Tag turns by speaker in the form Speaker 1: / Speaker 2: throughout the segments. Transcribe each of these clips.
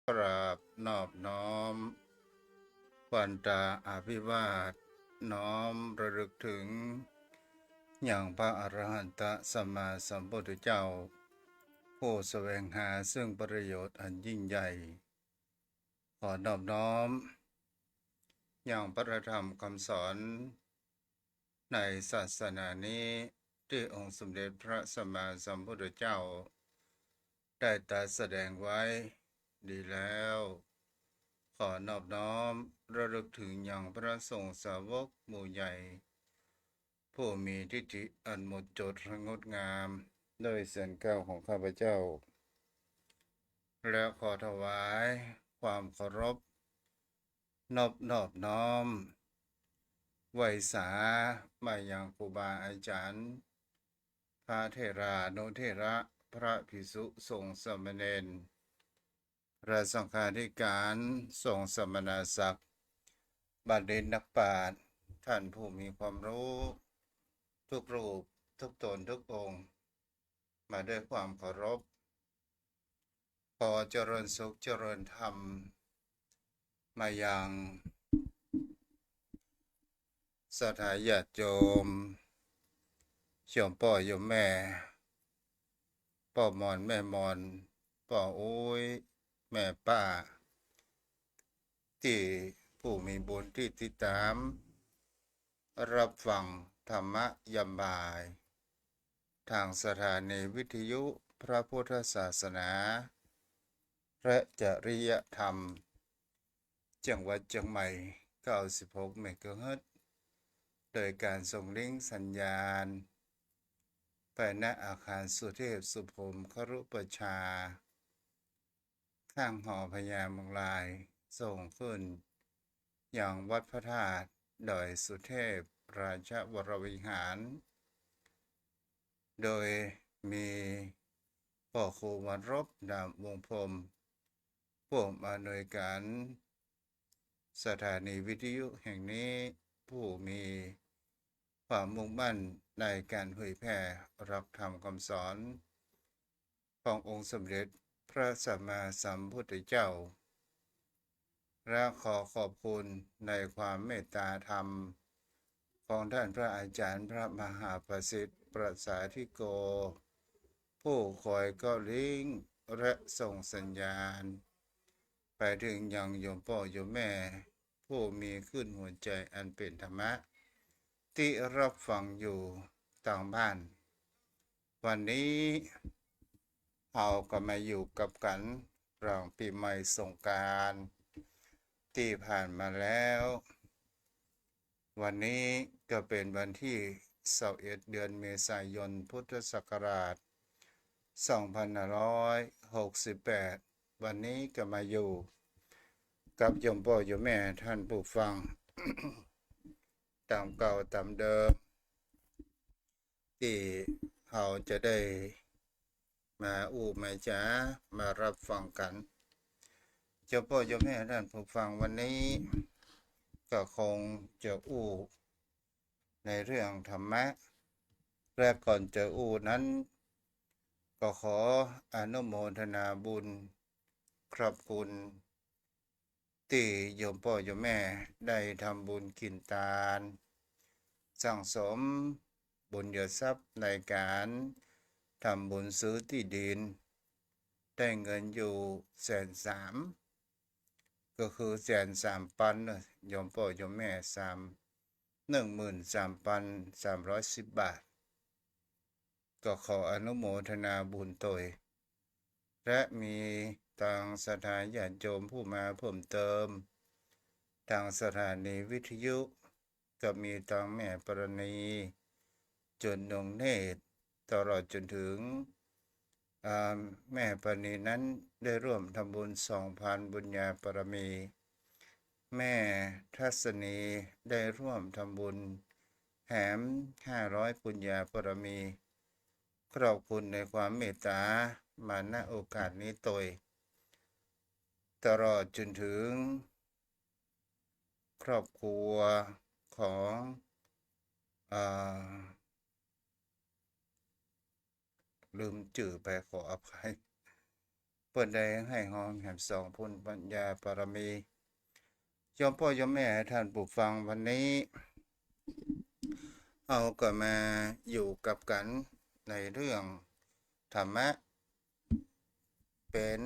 Speaker 1: กราบนอบน้อมควันตาอาภิวาทน้อมระลึกถึงอย่างพระอรหันตสัมมาสัมพุทธเจ้าผู้แสวงหาซึ่งประโยชน์อันยิ่งใหญ่ขอนอบน้อมอย่างพระธรรมคำสอนในศาสนานี้ที่องค์สมเด็จพระสัมมาสัมพุทธเจ้าได้ตรัสแสดงไว้ดีแล้วขอนอบน้อมระลึกถึงอย่างพระสงฆ์สาวกหมู่ใหญ่ผู้มีทิฏฐิอันหมดจดงดงามโดยเสียงแก้วของข้าพเจ้าและขอถวายความเคารพนอบน้อมไหวสามายังครูบาอาจารย์พระเถรานุเถระพระภิกษุสงฆ์สามเณรพระสังฆาธิการสงฆ์สมณศักดิ์บัณฑิตนักปราชญ์ท่านผู้มีความรู้ทุกรูปทุกตนทุกองค์มาด้วยความเคารพขอเจริญสุขเจริญธรรมมายังสถาญาติโยมโยมพ่อโยมแม่พ่อมอนแม่มอนพ่อโอ้ยแม่ป้าที่ผู้มีบุญที่ติดตามรับฟังธรรมะยามบ่ายทางสถานีวิทยุพระพุทธศาสนาและจริยธรรมจังหวัดเชียงใหม่96เมกะเฮิรตซ์โดยการส่งลิงก์สัญญาณไปณอาคารสุเทพสุพรมครุประชาข้างหอพญาเมืองลายส่งขึ้นอย่างวัดพระธาตุดอยสุเทพราชวรวิหารโดยมีพ่อครูวรรบดามวงพรมผู้อำนวยการสถานีวิทยุแห่งนี้ผู้มีความมุ่งมั่นในการเผยแพร่หลักธรรมคำสอนขององค์สมเด็จพระสัมมาสัมพุทธเจ้าและขอขอบคุณในความเมตตาธรรมของท่านพระอาจารย์พระมหาประสิทธิ์ประสาธิโกผู้คอยก็ลิงก์และส่งสัญญาณไปถึงยังโยมพ่อโยมแม่ผู้มีขึ้นหัวใจอันเป็นธรรมะที่รับฟังอยู่ต่างบ้านวันนี้เราก็มาอยู่กับกันรองปีใหม่สงกรานต์ที่ผ่านมาแล้ววันนี้ก็เป็นวันที่21เดือนเมษายนพุทธศักราช2568วันนี้ก็มาอยู่กับโยมพ่อโยมแม่ท่านผู้ฟัง ตามเก่าตามเดิมที่เราจะได้มามาจ๋ามารับฟังกันโยมพ่อโยมแม่ท่านผู้ฟังวันนี้ก็คงจะในเรื่องธรรมะและก่อนจะนั้นก็ขออนุโมทนาบุญขอบคุณที่โยมพ่อโยมแม่ได้ทำบุญกินทานสั่งสมบุญยทรัพย์ในการทำบุญซื้อที่ดินได้เงินอยู่130,000ก็คือ130,000โยมพ่อโยมแม่13,310 บาทก็ขออนุโมทนาบุญโดยและมีทางสถานญาติโยมผู้มาเพิ่มเติมทางสถานีวิทยุก็มีทางแม่ปรณีจนนงเนตรตลอดจนถึงแม่ปรณีนั้นได้ร่วมทำบุญ2,000บุญญาปรมีแม่ทัศนีได้ร่วมทำบุญแถม500บุญญาปรมีขอบคุณในความเมตตามาณโอกาสนี้โดยตลอดจนถึงครอบครัวของลืมจื่อไปขออภัย เปิดได้ให้ห้องแห่งสองพุนปัญญาปรมียมพ่อยมแม่ท่านผู้ฟังวันนี้เอาก็มาอยู่กับกันในเรื่องธรรมะเป็น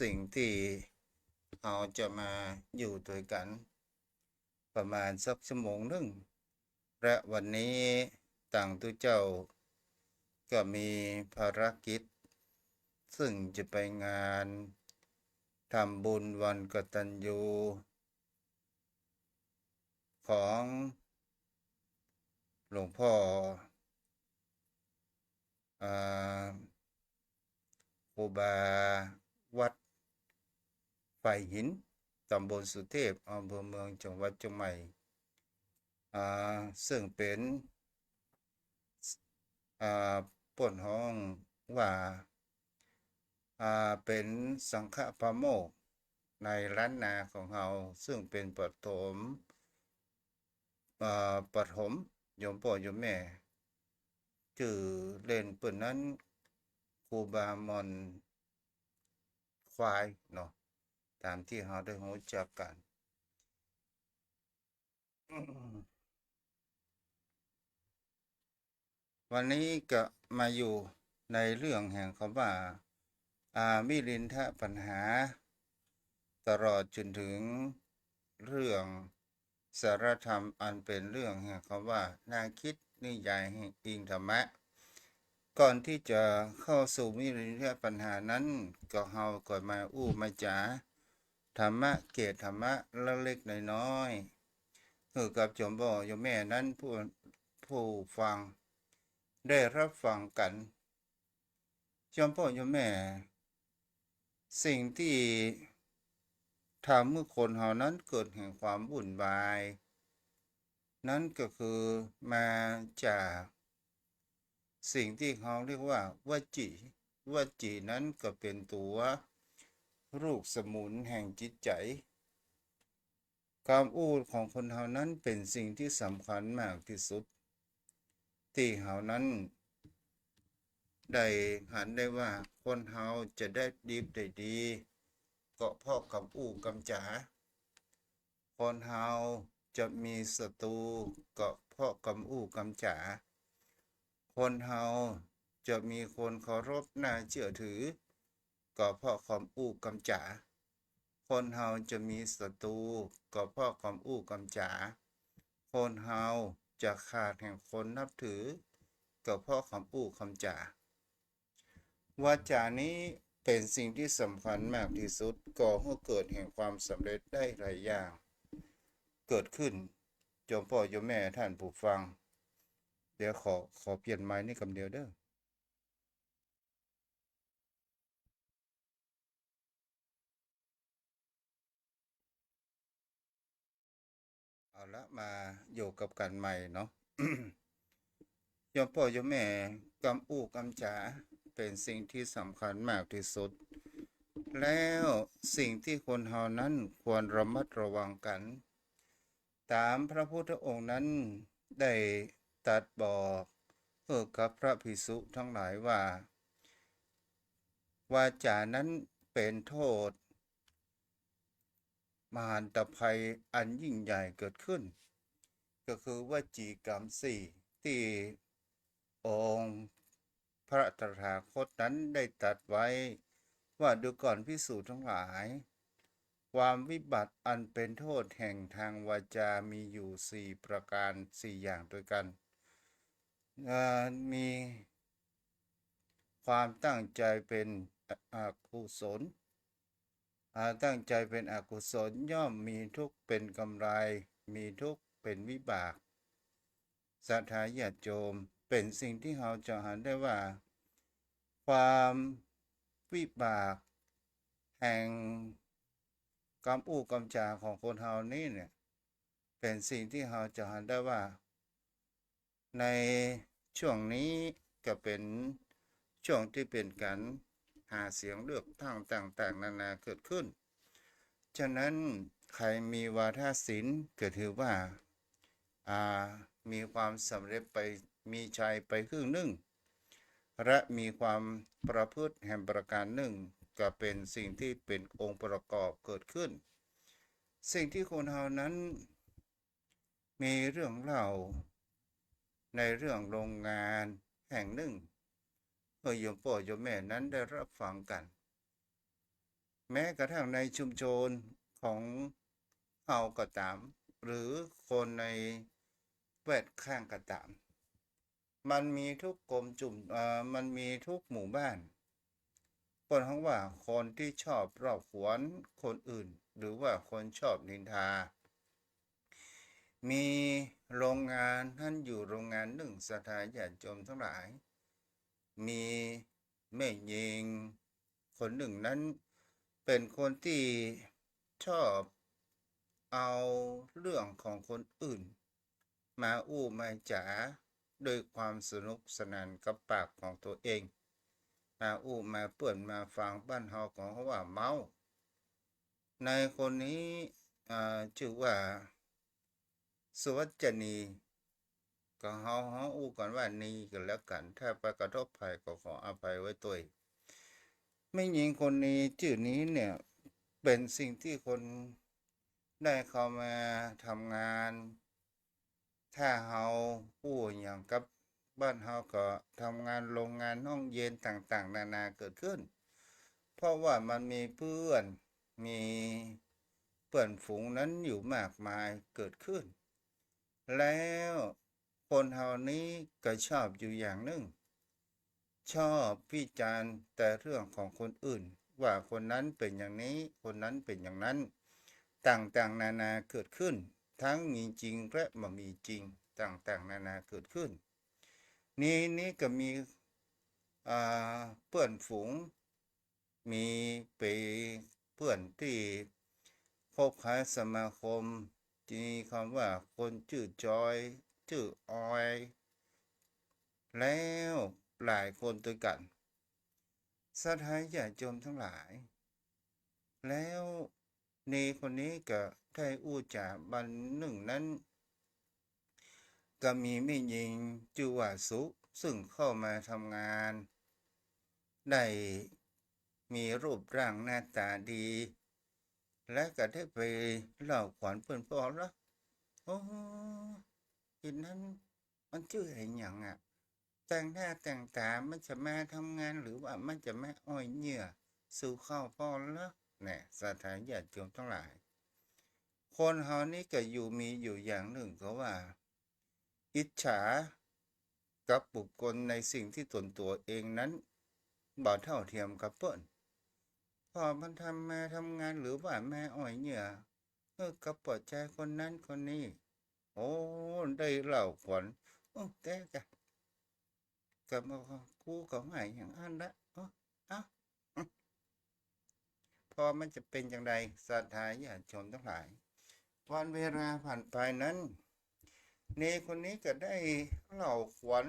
Speaker 1: สิ่งที่เราจะมาอยู่ด้วยกันประมาณสักชั่วโมงหนึ่งและวันนี้ต่างตุเจ้าก็มีภารกิจซึ่งจะไปงานทำบุญวันกตัญญูของหลวงพ่อครูบาวัดไฟหินตำบลสุเทพอำเภอเมืองจังหวัดเชียงใหม่ซึ่งเป็นป่นห้องว่าเป็นสังฆปโมกข์ในล้านนาของเราซึ่งเป็นปฐมโยมพ่อโยมแม่ชื่อเล่นเปิ่นนั้นครูบามอนควายเนาะตามที่เราได้รู้จักกัน วันนี้ก็มาอยู่ในเรื่องแห่งคำว่ามิลินทะปัญหาตลอดจนถึงเรื่องสารธรรมอันเป็นเรื่องแห่งคำว่านาคิดนิยายแห่งอิงธรรมะก่อนที่จะเข้าสู่มิลินทะปัญหานั้นก็เฮาก่อนมามาจ๋าธรรมะเกตธรรมะเล็กๆน้อยๆคือกับจอมบ่อยมแม่นั้นผู้ฟังได้รับฟังกันจอมพ่อจอมแม่สิ่งที่ทำเมื่อคนเหล่านั้นเกิดแห่งความวุ่นวายนั้นก็คือมาจากสิ่งที่เขาเรียกว่าวจีวจีนั้นก็เป็นตัวลูกสมุนแห่งจิตใจความของคนเหล่านั้นเป็นสิ่งที่สำคัญมากที่สุดที่เหล่านั้นได้หันได้ว่าคนเฮาจะได้ดีได้ดีก็เพราะกับกำจ๋าคนเฮาจะมีศัตรูก็เพราะกับกำจ๋าคนเฮาจะมีคนเคารพน่าเชื่อถือก็เพราะความกำจ๋าคนเฮาจะมีศัตรูก็เพราะความกำจ๋าคนเฮาจะขาดแห่งคนนับถือก็เพราะคำคำจ๋าวาจานี้เป็นสิ่งที่สำคัญมากที่สุดก่อให้เกิดแห่งความสำเร็จได้หลายอย่างเกิดขึ้นจมพ่อโยมแม่ท่านผู้ฟังเดี๋ยวขอเปลี่ยนไม้นี่คำเดียวเด้อเอาละมาอยู่กับกันใหม่เนาะ โยมพ่อโยมแม่กำกำจ๋าเป็นสิ่งที่สำคัญมากที่สุดแล้วสิ่งที่คนเฮานั้นควรระมัดระวังกันตามพระพุทธองค์นั้นได้ตรัสบอกกับพระภิกษุทั้งหลายว่าวาจานั้นเป็นโทษมหันตภัยอันยิ่งใหญ่เกิดขึ้นก็คือวจีกรรมสี่ที่องค์พระตถาคตนั้นได้ตรัสไว้ว่าดูก่อนภิกษุทั้งหลายความวิบัติอันเป็นโทษแห่งทางวาจามีอยู่4 ประการ4 อย่างด้วยกันมีความตั้งใจเป็นอกุศลตั้งใจเป็นอกุศลย่อมมีทุกข์เป็นกำไรมีทุกข์เป็นวิบากสัทธาญาติโยมเป็นสิ่งที่เราจะหันได้ว่าความวิบากแห่งกรรมกรรมจาของคนเฮานี่เนี่ยเป็นสิ่งที่เราจะหันได้ว่าในช่วงนี้ก็เป็นช่วงที่เป็นการหาเสียงเลือกตั้งต่างๆนานาเกิดขึ้นฉะนั้นใครมีวาทศิลป์ก็ถือว่ามีความสำเร็จไปมีชัยไปครึ่งหนึ่งและมีความประพฤติแห่งประการหนึ่ง ก็เป็นสิ่งที่เป็นองค์ประกอบเกิดขึ้นสิ่งที่คนเฮานั้นมีเรื่องเล่าในเรื่องโรงงานแห่งหนึ่งเมื่อโยมพ่อโยมแม่นั้นได้รับฟังกันแม้กระทั่งในชุมชนของเฮาก็ตามหรือคนในแวดข้างก็ตามมันมีทุกกลมจุ่มมันมีทุกหมู่บ้านคนทั้งว่าคนที่ชอบรอบขวนคนอื่นหรือว่าคนชอบนินทามีโรงงานท่านอยู่โรงงานหนึ่งสถานญาติโยมทั้งหลายมีแม่หญิงคนหนึ่งนั้นเป็นคนที่ชอบเอาเรื่องของคนอื่นมาอู้มาจ๋าโดยความสนุกสนานกับปากของตัวเองมาอู้มาเปื่อนมาฟังบ้านเฮาของเขาว่าเมาในคนนี้ชื่อว่าสุวัจนีก็เฮาอู้กันว่านีกันแล้วกันถ้าไปกระทบภัยก็ขออภัยไว้ตัวไม่หญิงคนนี้ชื่อนี้เนี่ยเป็นสิ่งที่คนได้เข้ามาทำงานถ้าเฮาอู้อย่างกับบ้านเฮาก็ทำงานโรงงานห้องเย็นต่างๆนานาเกิดขึ้นเพราะว่ามันมีเพื่อนมีเพื่อนฝูงนั้นอยู่มากมายเกิดขึ้นแล้วคนเฮานี้ก็ชอบอยู่อย่างหนึ่งชอบวิจารณ์แต่เรื่องของคนอื่นว่าคนนั้นเป็นอย่างนี้คนนั้นเป็นอย่างนั้นต่างๆนานาเกิดขึ้นทั้งมีจริงและไม่มีจริงต่างๆนานาเกิดขึ้นนี้ก็มีเพื่อนฝูงมีไปเพื่อนที่คบค้าสมาคมมีคำว่าคนชื่อจอยชื่อออยแล้วหลายคนด้วยกันสถานญาติโยมทั้งหลายแล้วในคนนี้ก็ได้อู้จาบันหนึ่งนั้นก็มีแม่หญิงชื่อว่าสุซึ่งเข้ามาทำงานได้มีรูปร่างหน้าตาดีและก็ได้ไปเล่าขวัญเพื่อนพ่อแล้วโอ้ทีนั้นมันชื่ออะไรอย่างแต่งหน้าแต่งตามันจะมาทำงานหรือว่ามันจะมาอ้อยเหยื่อสู่ข้าวพ่อแล้วเนี่ยสถานญาติโยมทั้งหลายคนเฮานี่ก็มีอยู่อย่างหนึ่งก็ว่าอิจฉากับบุคคลในสิ่งที่ตนตัวเองนั้นบ่เท่าเทียมกับเปิ้นพอมันมาทำงานหรือว่าแม่อ้อยเหยื่อกับปลดใจคนนั้นคนนี้โอ้ได้เล่าขวัญโอ้แต่กะกับกูก็หายอย่างอันละเอ้าพอมันจะเป็นอย่างไรศรัทธาญาติโยมทั้งหลายวันเวลาผ่านไปนั้นเนคนนี้ก็ได้เล่าขวัญ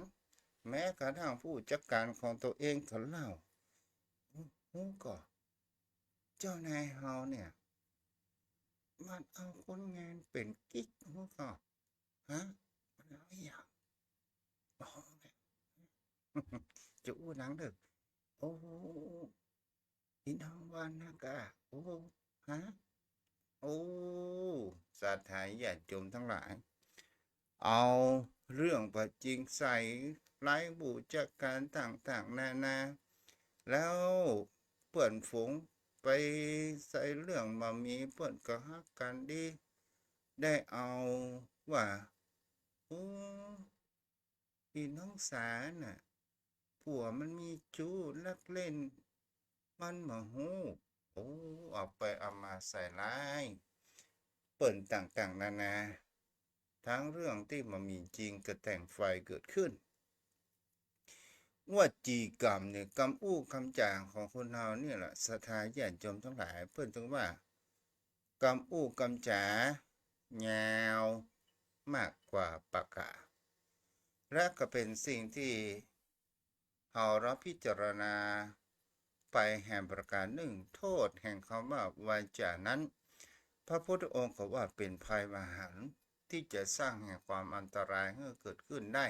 Speaker 1: แม้กระทั่งผู้จัดการของตัวเองก็เล่าก็เจ้านายเฮาเนี่ยมันเอาคนงานเป็นกิ๊กก็ฮะมันเอาอย่างอ๋อจะอู้หนังเด้อโอ้พี่น้องวันนะกะโอ้ฮะโอ้สาธายญาติโยมทั้งหลายเอาเรื่องประจริงใส่ไร้บูจักการต่างๆนานาแล้วเพื่อนฝูงไปใส่เรื่องมามีเพื่อนก็ฮักกันดีได้เอาว่าโอ้พี่น้องสาน่ะผัวมันมีจู้ลักเล่นมันมาหูโอ้เอาไปเอามาใส่ร้ายเปิ่นต่างๆนานาทั้งเรื่องที่มันมีจริงกับแต่งไฟเกิดขึ้นว่าจีกรรมเนี่ยกรรมอู้คำจางของคนเราเนี่ยแหละศรัทธาญาติโยมทั้งหลายเพื่อนถึงว่ากรรมอู้กรรมจ๋ายาวมากกว่าปากกาและก็เป็นสิ่งที่เราพิจารณาไปแห่งประการหนึ่งโทษแห่งคำว่าวาจานั้นพระพุทธองค์ก็ว่าเป็นภัยมหันต์ที่จะสร้างแห่งความอันตรายให้เกิดขึ้นได้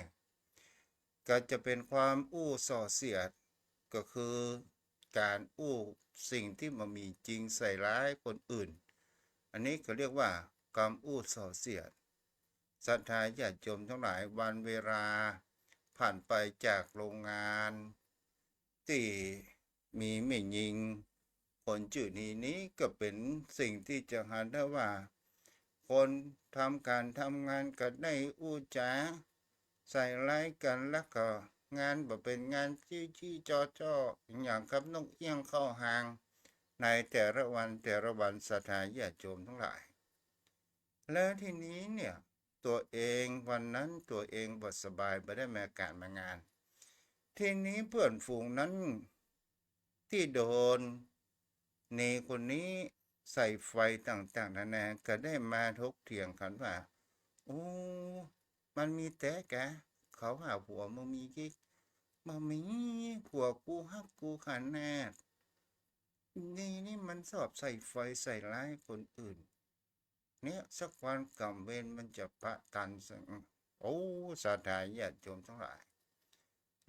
Speaker 1: ก็จะเป็นความอู้ส่อเสียดก็คือ การอู้สิ่งที่มันมีจริงใส่ร้ายคนอื่นอันนี้ก็เรียกว่ากรรมอู้ส่อเสียดศรัทธาญาติโยมทั้งหลายวันเวลาผ่านไปจากโรงงานที่มีไม่ยิงคนจื่อนี้ก็เป็นสิ่งที่จะหันได้ว่าคนทำการทำงานกันได้อู้จ๋าใส่ร้ายกันแล้วก็งานบ่เป็นงานที่จออย่างกับนกเอี้ยงเข้าหางในแต่ละวันศรัทธาญาติโยมทั้งหลายแล้วทีนี้เนี่ยตัวเองวันนั้นตัวเองบ่สบายไม่ได้มาการมางานทีนี้เพื่อนฝูงนั้นที่โดนเนคนนี้ใส่ไฟต่างๆนานาก็ได้มาทกเถียงกันว่าโอ้มันมีแต่แกเขาหาผัวมันมีกิ๊กมันมีผัวกูฮักกูขนาดนี่มันสอบใส่ไฟใส่ร้ายคนอื่นเนี่ยสักวันกรรมเวรมันจะปะตันซึ่งโอ้สาธาญาติโยมทั้งหลาย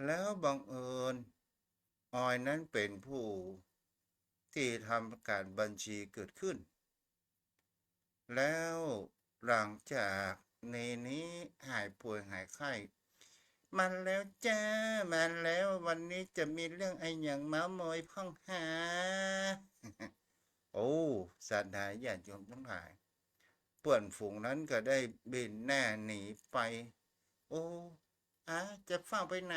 Speaker 1: แล้วบังเอิญออยนั้นเป็นผู้ที่ทำการบัญชีเกิดขึ้นแล้วหลังจากในนี้หายป่วยหายไข้มันแล้วจ้ามันแล้ววันนี้จะมีเรื่องไอ้อย่างเมาโมยพ้องหาโอ้สาธาญาติโยมทั้งหลายเพื่อนฝูงนั้นก็ได้บินหน้าหนีไปโอ้จะเฝ้าไปไหน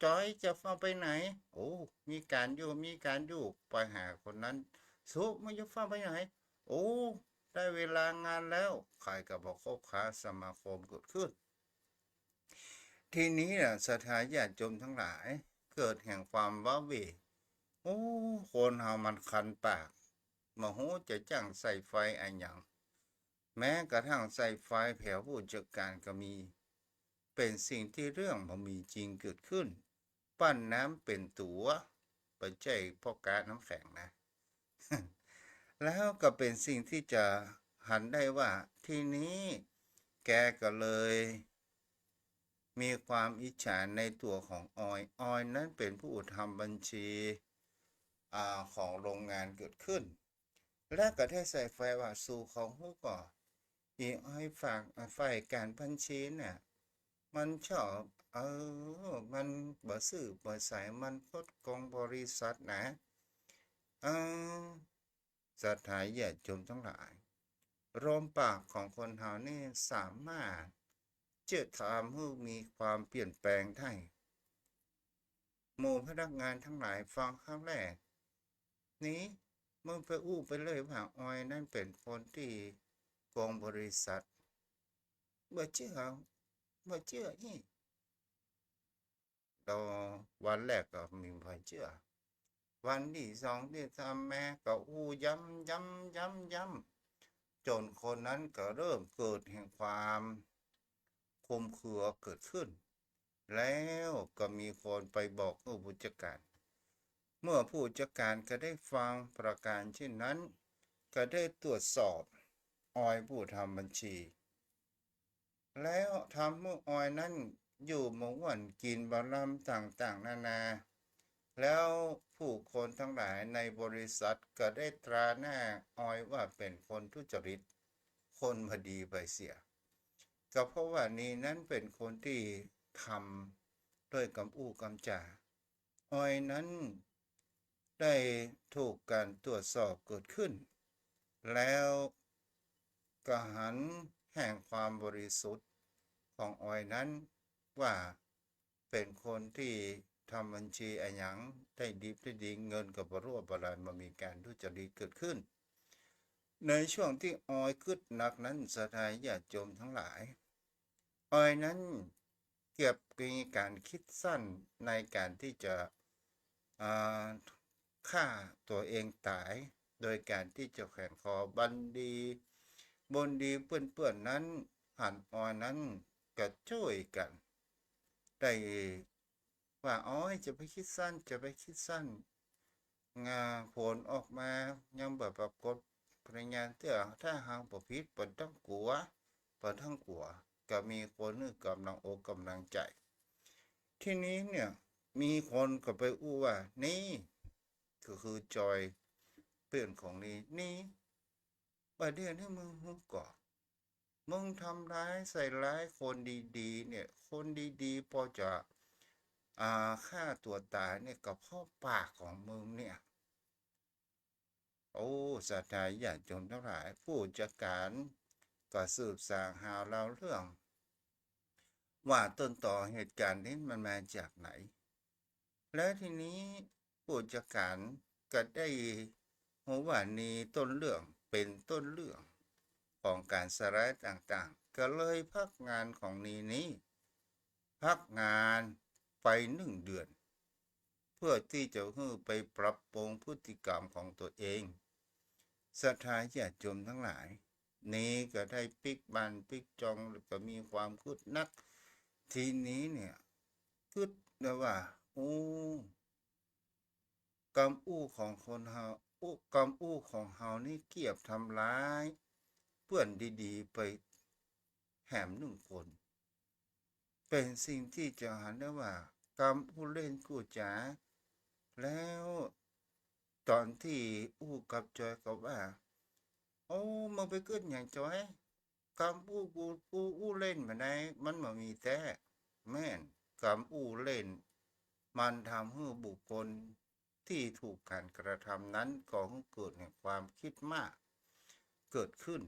Speaker 1: จอยจะเฝ้าไปไหนโอ้มีการอยู่ไปหาคนนั้นสุไม่จะเฝ้าไปไหนโอ้ได้เวลางานแล้วใครก็บอกคบค้าสมาคมเกิดขึ้นทีนี้น่ะศรัทธาญาติโยมทั้งหลายเกิดแห่งความว้าเหวโอ้คนเฮามันคันปากมาหูจะจ้างใส่ไฟอันหยังแม้กระทั่งใส่ไฟแผ่วผู้จัดการก็มีเป็นสิ่งที่เรื่องมันมีจริงเกิดขึ้นปั้นน้ำเป็นตัวปัจจัยพ่อการน้ำแข็งนะ แล้วก็เป็นสิ่งที่จะหันได้ว่าทีนี้แกก็เลยมีความอิจฉาในตัวของออยนั้นเป็นผู้ทำบัญชีของโรงงานเกิดขึ้นและก็ได้ใส่ไฟว่าสู่ของผู้ก่ออีอ้อยฝากฝ่ายการบัญชีเนี่ยมันชอบมันบ่ซื่อบ่ใสมันคดโกงบริษัทนะเออศรัทธาญาติโยมทั้งหลายลมปากของคนเฮานี่สามารถจะทำให้มีความเปลี่ยนแปลงได้หมู่พนักงานทั้งหลายฟังครั้งแรกนี้มึงไปอู้ไปเลยว่าออยนั่นเป็นคนที่โกงบริษัทบ่เชื่อบ่เชื่ออีเราวันแรกก็มีใครเชื่อวันที่สองที่ทำแม่ก็อู้ย้ำจนคนนั้นก็เริ่มเกิดแห่งความคมเขือเกิดขึ้นแล้วก็มีคนไปบอกผู้จัดการเมื่อผู้จัดการก็ได้ฟังประการเช่นนั้นก็ได้ตรวจสอบออยผู้ทำบัญชีแล้วทำเมื่อออยนั้นอยู่เมื่อวันกินบะลำต่างๆนานาแล้วผู้คนทั้งหลายในบริษัทก็ได้ตราหน้าออยว่าเป็นคนทุจริตคนพอดีไปเสียก็เพราะว่านี่นั้นเป็นคนที่ทำด้วยกำอู้กำจ่าออยนั้นได้ถูกการตรวจสอบเกิดขึ้นแล้วก็หันแห่งความบริสุทธิ์ของออยนั้นว่าเป็นคนที่ทำบัญชีอะไรหยังได้ดีเงินกับบรวบอะไรมามีการทุจริตเกิดขึ้นในช่วงที่ออยคึดหนักนั้นสถายญาติโยมทั้งหลายออยนั้นเก็บมีการคิดสั้นในการที่จะฆ่าตัวเองตายโดยการที่จะแข่งคอบันดีบนดีเปื้อนๆนั้นหันออยนั้นก็ช่วยกันได้ว่าอ๋อจะไปคิดสั้นงาผลออกมายังแบบปรากฏพยานเตื้อถ้าหางประพิษเปิดทั้งกัวก็มีคนนึกกำลังอกกำลังใจที่นี้เนี่ย มีคนก็ไปอู้ว่านี่ก็คือจอยเพื่อนของนี่ประเดี๋ยวนี้มึงหูก่อมึงทำร้ายใส่ร้ายคนดีๆเนี่ยคนดีๆพอจะฆ่าตัวตายเนี่ยก็เพราะปากของมึงเนี่ยโอ้ศรัทธาญาติโยมทั้งหลายผู้จัดการก็สืบสางหาเราเรื่องว่าต้นต่อเหตุการณ์นี้มันมาจากไหนและทีนี้ผู้จัดการก็ได้หัวว่านี้ต้นเรื่องเป็นต้นเรื่องของการสลายต่างๆก็เลยพักงานของนี้พักงานไป1 เดือนเพื่อที่จะไปปรับปรุงพฤติกรรมของตัวเองศรัทธาญาติโยมทั้งหลายนี้ก็ได้ปิกบันปิกจองก็มีความคึดนักทีนี้เนี่ยคึดนะว่าโอ้กรรมอู้ของคนเฮากรรมอู้ของเฮานี่เกียบทำร้ายเพื่อนดีๆไปแหม1 คนเป็นสิ่งที่จะหันได้ว่ากรรมอู้เล่นกูจ๋าแล้วตอนที่อู้กับจอยก็ว่าโอ้มึงไปขึ้นอย่างจอยคำอู้อู้เล่นมาได้มันมามีแต่แม่นคำอู้เล่นมันทำให้บุคคลที่ถูกการกระทำนั้นก่อให้เกิดแห่งความคิดมากเกิดขึ้น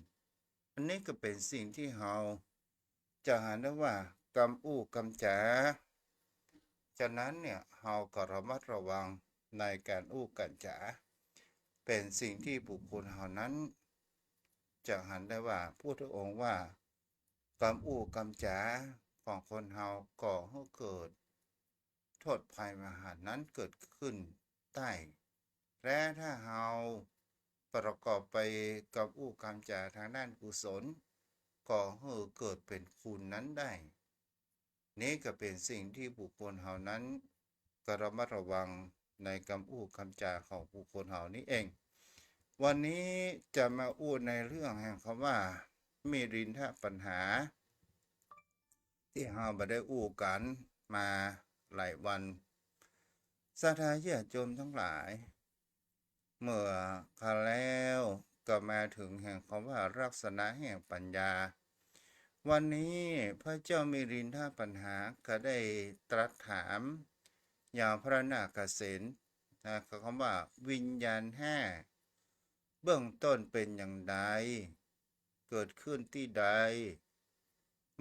Speaker 1: อันนี้ก็เป็นสิ่งที่เราจะเห็นได้ว่ากำอู้กำจ๋าฉะนั้นเนี่ยเราก็ระมัดระวังในการอู้กันจ๋าเป็นสิ่งที่บุคคลเหล่านั้นจะหันได้ว่าพูดถึงองค์ว่ากำอู้กำจ๋าของคนเฮาก่อให้เกิดโทษภัยมหันต์นั้นเกิดขึ้นได้และถ้าเฮาประกอบไปกับอู้กำจ๋าทางด้านกุศลก่อให้เกิดเป็นคุณนั้นได้นี้ก็เป็นสิ่งที่บุคคลเหล่านั้นก็ระมัดระวังในคำอู้คำจาของบุคคลเหล่านี้เองวันนี้จะมาอู้ในเรื่องแห่งคำว่ามีรินทปัญหาที่เราบ่ได้อู้กันมาหลายวันศรัทธาญาติโยมทั้งหลายเมื่อคาแล้วก็มาถึงแห่งคำว่าลักษณะแห่งปัญญาวันนี้พระเจ้ามิรินทปัญหาก็ได้ตรัสถามอย่างพระนาคเษนคำว่าวิญญาณห้าเบื้องต้นเป็นอย่างใดเกิดขึ้นที่ใด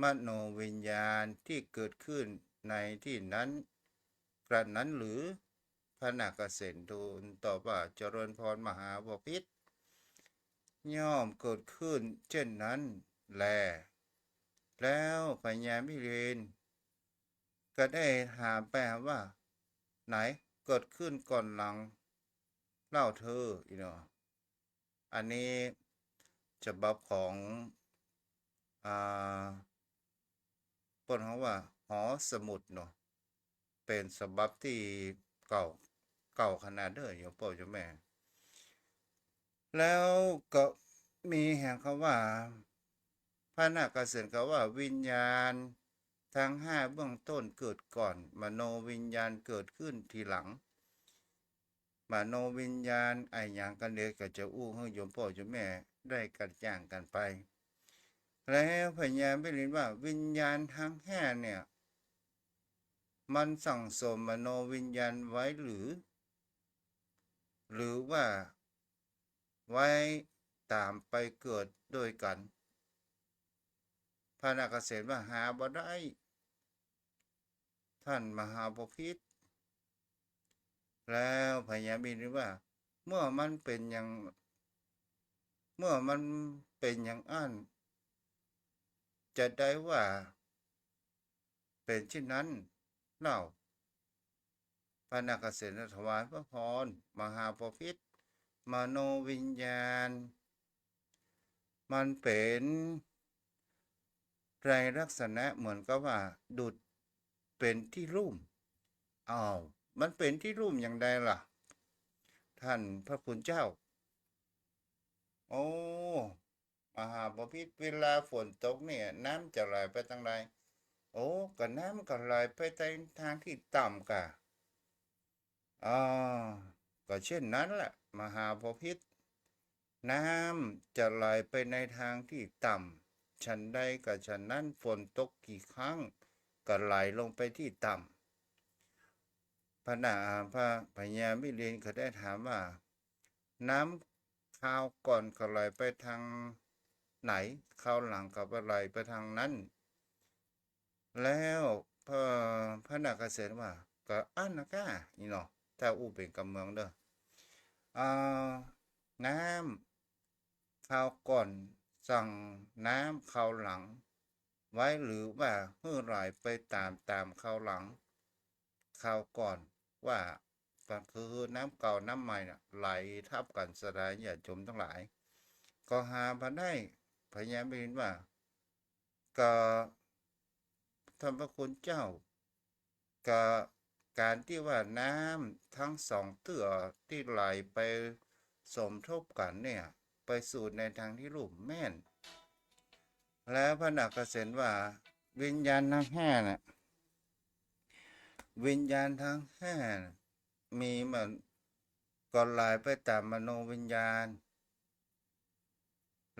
Speaker 1: มโนวิญญาณที่เกิดขึ้นในที่นั้นกระนั้นหรือพระนาคเษนทูลตอบว่าเจริญพรมหาบพิตรย่อมเกิดขึ้นเช่นนั้นแลแล้วพญามิเรนก็ได้ถามไปว่าไหนเกิดขึ้นก่อนหลังเล่าเธออันนี้ฉบับของเปิ้นเขาว่าหอสมุดเป็นฉบับที่เก่าขนาดเด้อโยมพ่อโยมแม่แล้วก็มีแห่งคำว่าพระนาคเษนก็ว่าวิญญาณทั้ง5เบื้องต้นเกิดก่อนมโนวิญญาณเกิดขึ้นทีหลังมโนวิญญาณไอ้หยังกันเด็กก็จะอู้ให้โยมพ่อโยมแม่ได้กระจ่างกันไปแล้วพญาไม่เห็นว่าวิญญาณทั้ง5เนี่ยมันสั่งสมมโนวิญญาณไว้หรือว่าไว้ตามไปเกิดด้วยกันพระนาคเษนว่าหาบ่ได้ท่านมหาบพิตรแล้วพญาบินว่าเมื่อมันเป็นอย่างอันจะได้ว่าเป็นเช่นนั้นเล่าพระนาคเษนถวายพระพรมหาบพิตรมโนวิญญาณมันเป็นไรลักษณะเหมือนกับว่าดุจเป็นที่รุ่มอ้าวมันเป็นที่รุ่มอย่างใดล่ะท่านพระคุณเจ้าโอ้มหาบพิตรเวลาฝนตกเนี่ยน้ำจะไหลไปทางใดโอ้ก็น้ำก็ไหลไปทางที่ต่ำกะ อ๋อก็เช่นนั้นแหละมหาภพิธน้ำจะไหลไปในทางที่ต่ำฉันใดกับฉันนั้นฝนตกกี่ครั้งก็ไหลลงไปที่ต่ำพระญามิลินเขาได้ถามว่าน้ำคราวก่อนก็ไหลไปทางไหนคราวหลังก็ไหลไปทางนั้นแล้วพระพระนาคเษนว่าก็อันนะก้านี่เนาะถ้าอู้เป็นกำเมืองเด้ออ่าน้ำคราวก่อนสั่งน้ำคราวหลังไว้หรือว่าเมื่อไหลไปตามคราวหลังคราวก่อนว่าก็คือน้ำเก่าน้ำใหม่น่ะไหลทับกันสลายอย่าจมทั้งหลายก็หามาได้พญาบินว่าก็ท่านพระคุณเจ้าก็การที่ว่าน้ำทั้งสองเตื้อที่ไหลไปสมทบกันเนี่ยไปสู่ในทางที่รูปแม่นแล้วพระนักเกษตรว่าวิญญาณทั้งห้าน่ะวิญญาณทั้งห้าน่ะมีเหมือนก็ไหลไปตามมโนวิญญาณ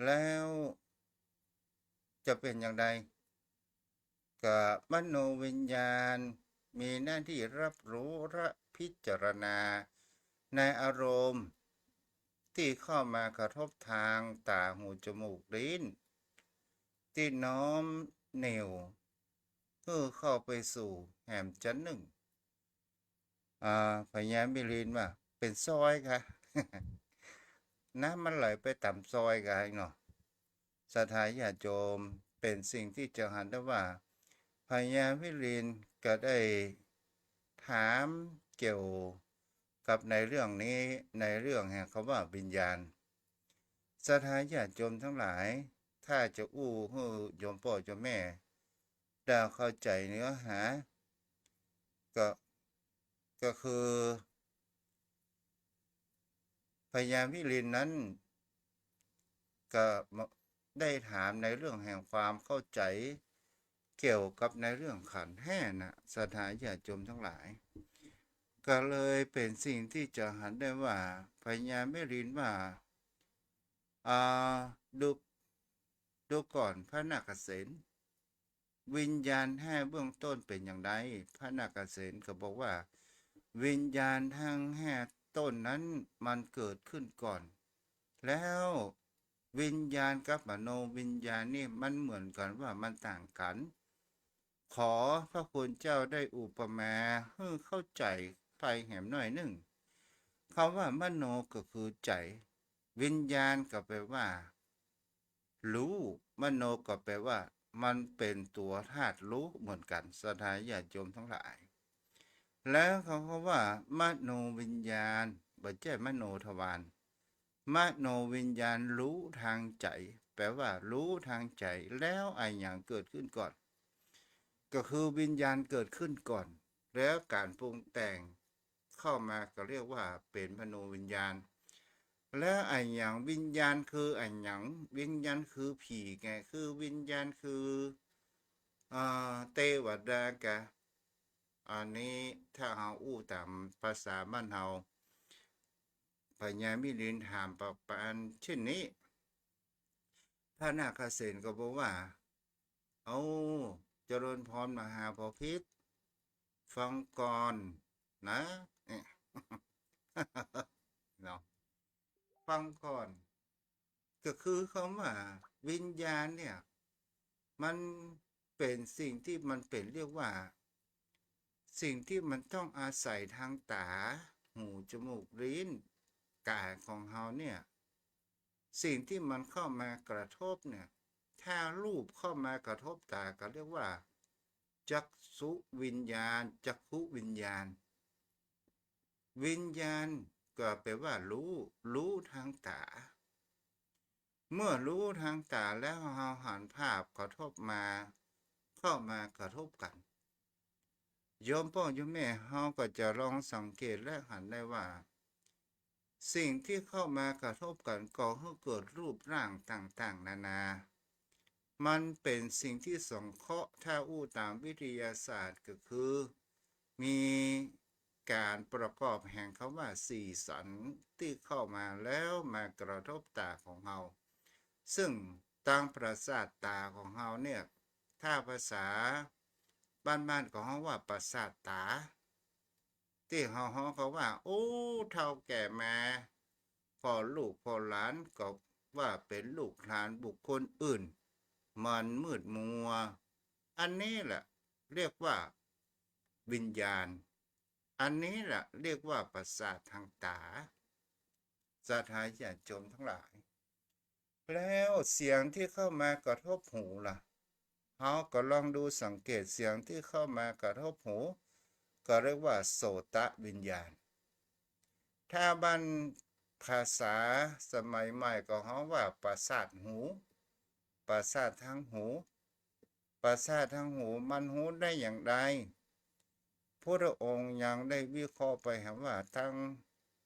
Speaker 1: แล้วจะเป็นอย่างไรกับมโนวิญญาณมีหน้าที่รับรู้และพิจารณาในอารมณ์ที่เข้ามากระทบทางตาหูจมูกลิ้นที่น้อมเหนียวเพื่อเข้าไปสู่แหมจันหนึ่งพญามิลินว่าเป็นซอยค่ะน้ำมันไหลไปต่ำซอยกันเนาะสถาญาโจมเป็นสิ่งที่จะหันได้ว่าพญามิลินก็ได้ถามเกี่ยวกับในเรื่องนี้ในเรื่องแห่งคำว่าวิญญาณสถาญาโจมทั้งหลายถ้าจะอู้ให้โยมพ่อโยมแม่ได้เข้าใจเนื้อหาก็ก็คือพญามิลินนั้นก็ได้ถามในเรื่องแห่งความเข้าใจเกี่ยวกับในเรื่องขันธ์ห้านะสถาญาโจมทั้งหลายก็เลยเป็นสิ่งที่จะหันได้ว่าพญามิลินว่าอ่าดูดูก่อนพระนาคเษนวิญญาณห้าเบื้องต้นเป็นอย่างไรพระนาคเษนก็บอกว่าวิญญาณทั้งห้าต้นนั้นมันเกิดขึ้นก่อนแล้ววิญญาณกับมโนวิญญาณนี่มันเหมือนกันว่ามันต่างกันขอพระคุณเจ้าได้อุปมาให้เข้าใจไปแหมหน่อยหนึ่งคำว่ามโนก็คือใจวิญญาณก็แปลว่ารู้มโนก็แปลว่ามันเป็นตัวธาตุรู้เหมือนกันสถาญาติโยมทั้งหลายแล้วเขาก็ว่ามโนวิญญาณบ่ใช่มโนทวารมโนวิญญาณรู้ทางใจแปลว่ารู้ทางใจแล้วไอ้อย่างเกิดขึ้นก่อนก็คือวิญญาณเกิดขึ้นก่อนแล้วการปรุงแต่งเข้ามาก็เรียกว่าเป็นมโนวิญญาณแล้วไอ้อย่างวิญญาณคือไอ้อย่างวิญญาณคือผีไงคือวิญญาณคือเทวดากะอันนี้ถ้าเฮาอู้ตามภาษาบ้านเฮาพญามิลินถามประปานเช่นนี้พระนาคเษนก็บอกว่าเอาเจริญพรมหาภพิธฟังก่อนนะเนี่ยเนาะฟังก่อนก็คือคำว่าวิญญาณเนี่ยมันเป็นสิ่งที่มันเป็นเรียกว่าสิ่งที่มันต้องอาศัยทางตาหูจมูกลิ้นกายของเฮาเนี่ยสิ่งที่มันเข้ามากระทบเนี่ยถ้ารูปเข้ามากระทบตาก็เรียกว่าจักษุวิญญาณจักขุวิญญาณวิญญาณก็แปลว่ารู้ทางตาเมื่อรู้ทางตาแล้วเฮาหันภาพกระทบมาเข้ามากระทบกันโยมพ่อโยมแม่เฮาก็จะลองสังเกตและหันได้ว่าสิ่งที่เข้ามากระทบกันก่อให้เกิดรูปร่างต่างๆนานามันเป็นสิ่งที่สงเคราะห์ถ้าอู้ตามวิทยาศาสตร์ก็คือมี การประกอบแห่งคำว่าสีสันที่เข้ามาแล้วมากระทบตาของเราซึ่งตั้งประสาทตาของเราเนี่ยถ้าภาษาบ้านๆของเราว่าประสาทตาที่เราเขาว่าโอ้เท่าแก่มาพอลูกพอหลานก็ว่าเป็นลูกหลานบุคคลอื่นมันมืดมัวอันนี้แหละเรียกว่าวิญญาณอันนี้แหละเรียกว่าประสาททางตาสาธาญาติโยมทั้งหลายแล้วเสียงที่เข้ามากระทบหูล่ะเราก็ลองดูสังเกตเสียงที่เข้ามากระทบหูก็เรียกว่าโสตวิญญาณถ้าบ้านภาษาสมัยใหม่ก็เขาว่าประสาทหูประสาททางหูประสาททางหูมันหูได้อย่างไรพระองค์ยังได้วิเคราะห์ไปเห็นว่าทาง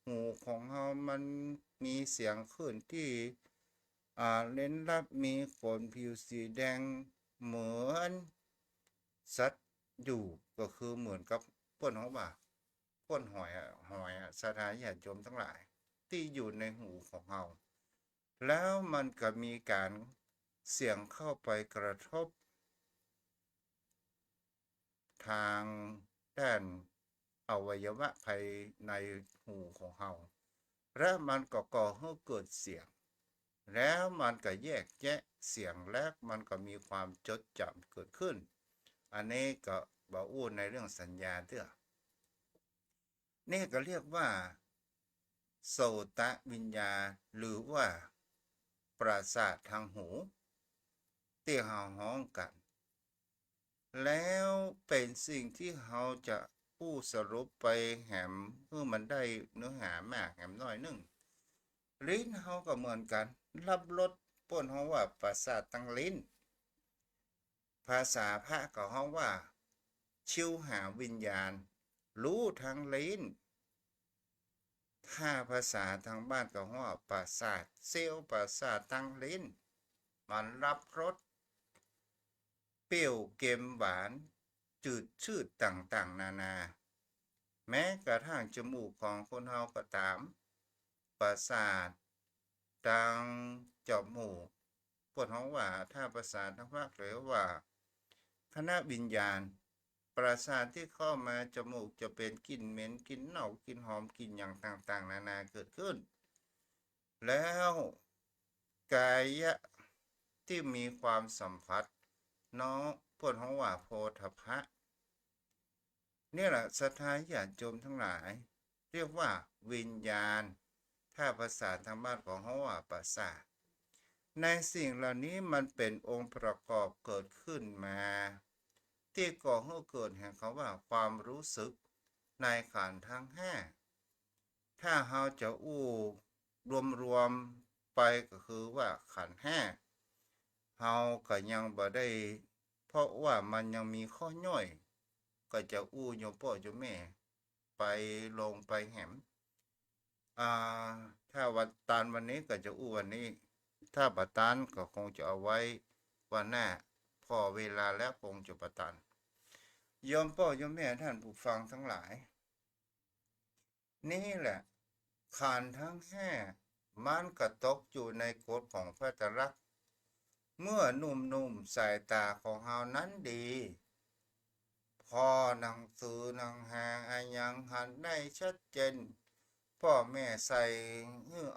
Speaker 1: หูของเรามันมีเสียงขึ้นที่เล่นลับมีขนผิวสีแดงเหมือนสัตว์อยู่ก็คือเหมือนกับป้นเขาว่าป้นหอยสถานญาติโยมทั้งหลายที่อยู่ในหูของเราแล้วมันก็มีการเสียงเข้าไปกระทบทางด้านอวัยวะภายในหูของเราและมันก็ก่อให้เกิดเสียงแล้วมันก็แยกแยะเสียงและมันก็มีความจดจำเกิดขึ้นอันนี้ก็บอกอู้ในเรื่องสัญญาเด้อนี่ก็เรียกว่าโสตวิญญาณหรือว่าประสาททางหูที่เราห้องกันแล้วเป็นสิ่งที่เราจะพูดสรุปไปแหมเพื่อมันได้เนื้อหามากแหมน้อยนึงลิ้นเราก็เหมือนกันรับรสป่นเราว่าประสาททางลิ้นภาษาพระก็ห้องว่าชิวหาวิญญาณรู้ทางลิ้นถ้าภาษาทางบ้านก็ห้องว่าประสาทเซลล์ประสาททางลิ้นมันรับรสเปรี้ยวเค็มหวานจืดชืดต่างๆนานาแม้กระทั่งจมูกของคนเฮาก็ตามประสาททางจมูกปวดห้องว่าถ้าประสาททางภาคเรียกว่าคณะวิญญาณประสาทที่เข้ามาจมูกจะเป็นกลิ่นเหม็นกลิ่นเน่ากลิ่นหอมกลิ่นอย่างต่างๆนานาเกิดขึ้นแล้วกายะที่มีความสัมผัสน้องปวดห้องว่าโพธพะนี่แหละศรัทธาญาติโยมทั้งหลายเรียกว่าวิญญาณถ้าภาษาทางบ้านของเขาว่าประสาทในสิ่งเหล่านี้มันเป็นองค์ประกอบเกิดขึ้นมาที่ก่อให้เกิดแห่งเขาว่าความรู้สึกในขันธ์ทั้งห้าถ้าเราจะอู้รวมไปก็คือว่าขันธ์ห้าเราก็ยังบ่ได้เพราะว่ามันยังมีข้อย่อยก็จะอู้โยมพ่อโยมแม่ไปลงไปแหมถ้าวันตานวันนี้ก็จะอู้วันนี้ถ้าประตานก็คงจะเอาไว้วันหน้าพอเวลาแล้วคงจะประตานโยมพ่อโยมแม่ท่านผู้ฟังทั้งหลายนี่แหละขันธ์ทั้งห้ามันก็ตกอยู่ในกฎของพระไตรลักษณ์เมื่อหนุ่มๆสายตาของเฮานั้นดีพอหนังสือหนังหาอายังหันได้ชัดเจนพ่อแม่ใส่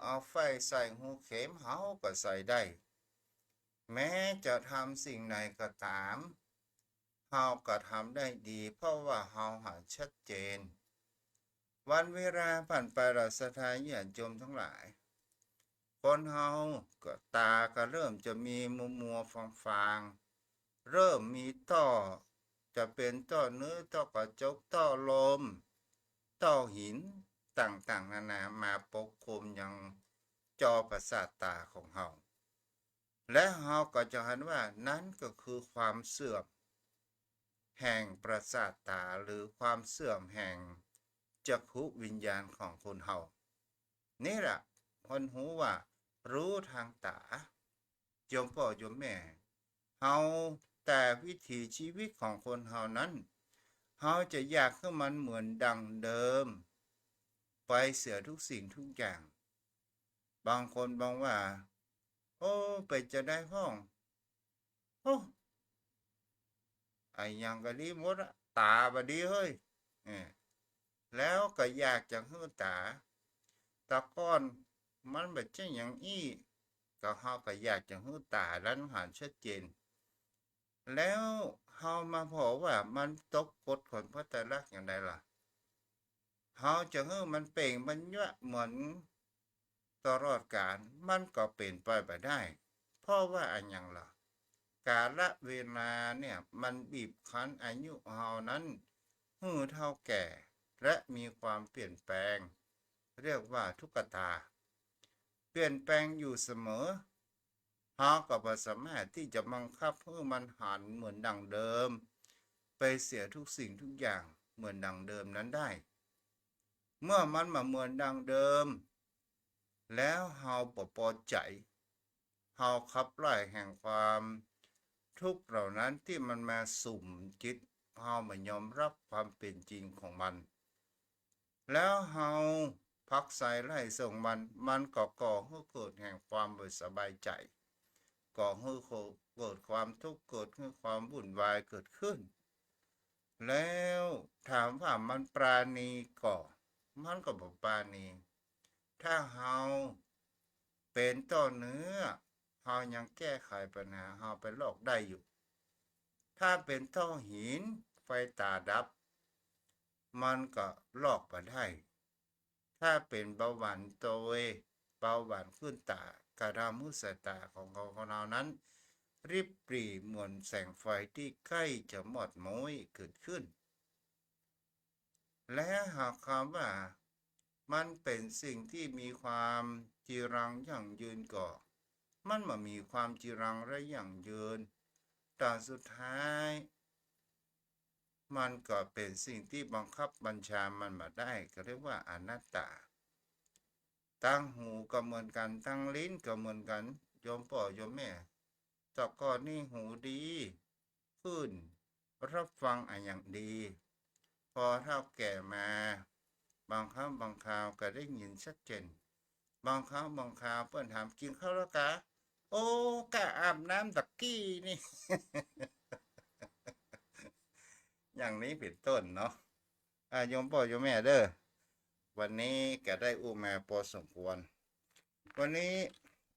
Speaker 1: เอาไฟใส่หูเข็มเฮาก็ใส่ได้แม้จะทำสิ่งไหนก็ตามเฮาก็ทำได้ดีเพราะว่าเฮาหันชัดเจนวันเวลาผ่านไปเราศรัทธาญาติโยมทั้งหลายคนเฮาก็ตาก็เริ่มจะมีมัวฟางเริ่มมีต้อจะเป็นต้อเนื้อต้อกระจกต้อลมต้อหินต่างๆนานามาปกคลุมยังจอประสาทตาของเฮาและเฮาก็จะเห็นว่านั้นก็คือความเสื่อมแห่งประสาทตาหรือความเสื่อมแห่งจักขุวิญญาณของคนเฮานี่แหละคนหูว่ารู้ทางตาโยมพ่อโยมแม่เฮาแต่วิถีชีวิตของคนเฮานั้น เราจะอยากให้มันเหมือนดังเดิมไปเสียทุกสิ่งทุกอย่างบางคนบอกว่าโอ้ไปจะได้ห้องโอ้ไอ้ยังก็ดีหมดอะตาบดีเฮ้ยแล้วก็อยากจะให้ตาก้อนมันแบบเช่นอย่างอี้ก็เฮาก็อยากจะให้ตาดันหันชัดเจนแล้วเฮามาพอว่ามันตกกฎของพระไตรลักษณ์อย่างไรล่ะเฮาจะให้มันเปล่งบรรยะเหมือนตลอดกาลมันก็เป็นไปไม่ได้ เพราะว่าอันยังล่ะกาลเวลาเนี่ยมันบีบคั้นอายุเฮานั้นหือเท่าแก่และมีความเปลี่ยนแปลงเรียกว่าทุกขตาเปลี่ยนแปลงอยู่เสมอเฮาก็บ่สามารถที่จะบังคับให้มันหันเหมือนดังเดิมไปเสียทุกสิ่งทุกอย่างเหมือนดังเดิมนั้นได้เมื่อมันมาเหมือนดังเดิมแล้วเฮาบ่พอใจเฮาขับไล่แห่งความทุกข์เหล่านั้นที่มันมาสุ่มจิตเฮาไม่ยอมรับความเป็นจริงของมันแล้วเฮาพักใส่ไล่ส่งมันก็ก่อให้เกิดแห่งความไม่สบายใจก่อให้เกิดความทุกข์เกิดให้ความวุ่นวายเกิดขึ้นแล้วถามว่ามันปราณีก่อมันก็บ่ปราณีถ้าเฮาเป็นต้นเนื้อเฮายังแก้ไขปัญหาเฮาไปลอกได้อยู่ถ้าเป็นท่อหินไฟตาดับมันก็ลอกไปได้ถ้าเป็นเบาหวานโตยเบาหวานขึ้นตากระดามุสายตาของเรานั้นริบปรีเหมือนแสงไฟที่ใกล้จะหมดม้ยเกิดขึ้นและหากคำว่ามันเป็นสิ่งที่มีความจีรังยั่งยืนก่อมันมามีความจีรังและยั่งยืนแต่สุดท้ายมันก็เป็นสิ่งที่บังคับบัญชามันมาได้ก็เรียกว่าอนัตตาตั้งหูก็เหมือนกันตั้งลิ้นก็เหมือนกันโยมพ่อโยมแม่แต่ก่อนนี่หูดีขึ้นรับฟังอย่างดีพอเท่าแก่มาบางครั้งบางคราวก็ได้ยินชัดเจนบางครั้งบางคราวเพื่อนถามกินข้าวแล้วกะโอ้กะอาบน้ำตะกี้นี่ อย่างนี้เป็นต้นเนาะโยมพ่อโยมแม่เด้อวันนี้แกได้อู้มาพอสมควรวันนี้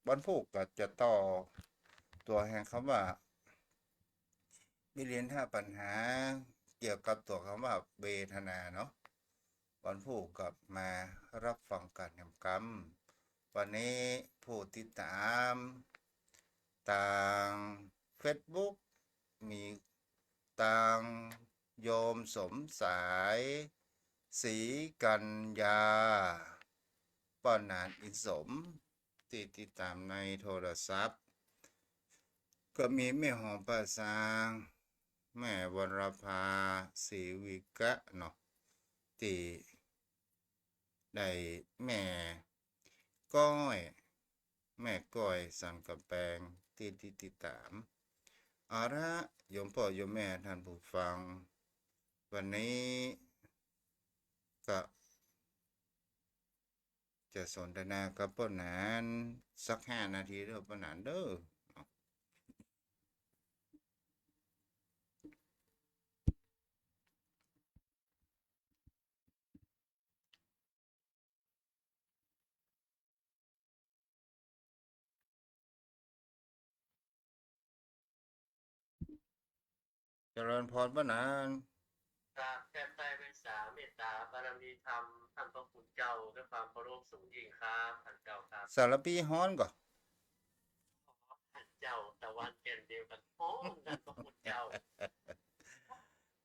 Speaker 1: วันพุธก็จะต่อตัวแห่งคำว่ามีเรียนถ้าปัญหาเกี่ยวกับตัวคำว่าเวทนาเนาะวันพุธกับมารับฟังการทำกรรมวันนี้ผู้ติดตามต่าง Facebook มีต่างโยมสมสายศรีกัญญาป้อนานอินสมที่ติดตามในโทรศัพท์ก็มีแม่หอมประสางแม่วรภาศรีวิกะเนาะที่ได้แม่ก้อยแม่ก้อยสันกำแพงที่ติดตามเอาละโยมพ่อโยมแม่ท่านผู้ฟังวันนี้ก็จะสนทนากับป้านานสัก5 นาทีเด้อป้านานเด้อเจริญพรป้านาน
Speaker 2: กราบแทบไตรเป็นสาเมตตาบารมีธรรมท่านพระคุณเจ้าด้วยความเคารพสูงยิ่งครับท่านเจ้าครับ
Speaker 1: สารปีฮ้อนก่อ
Speaker 2: ท่านเจ้าตะวันเด่นเดียวกันพ้องท่านพระคุณเจ้า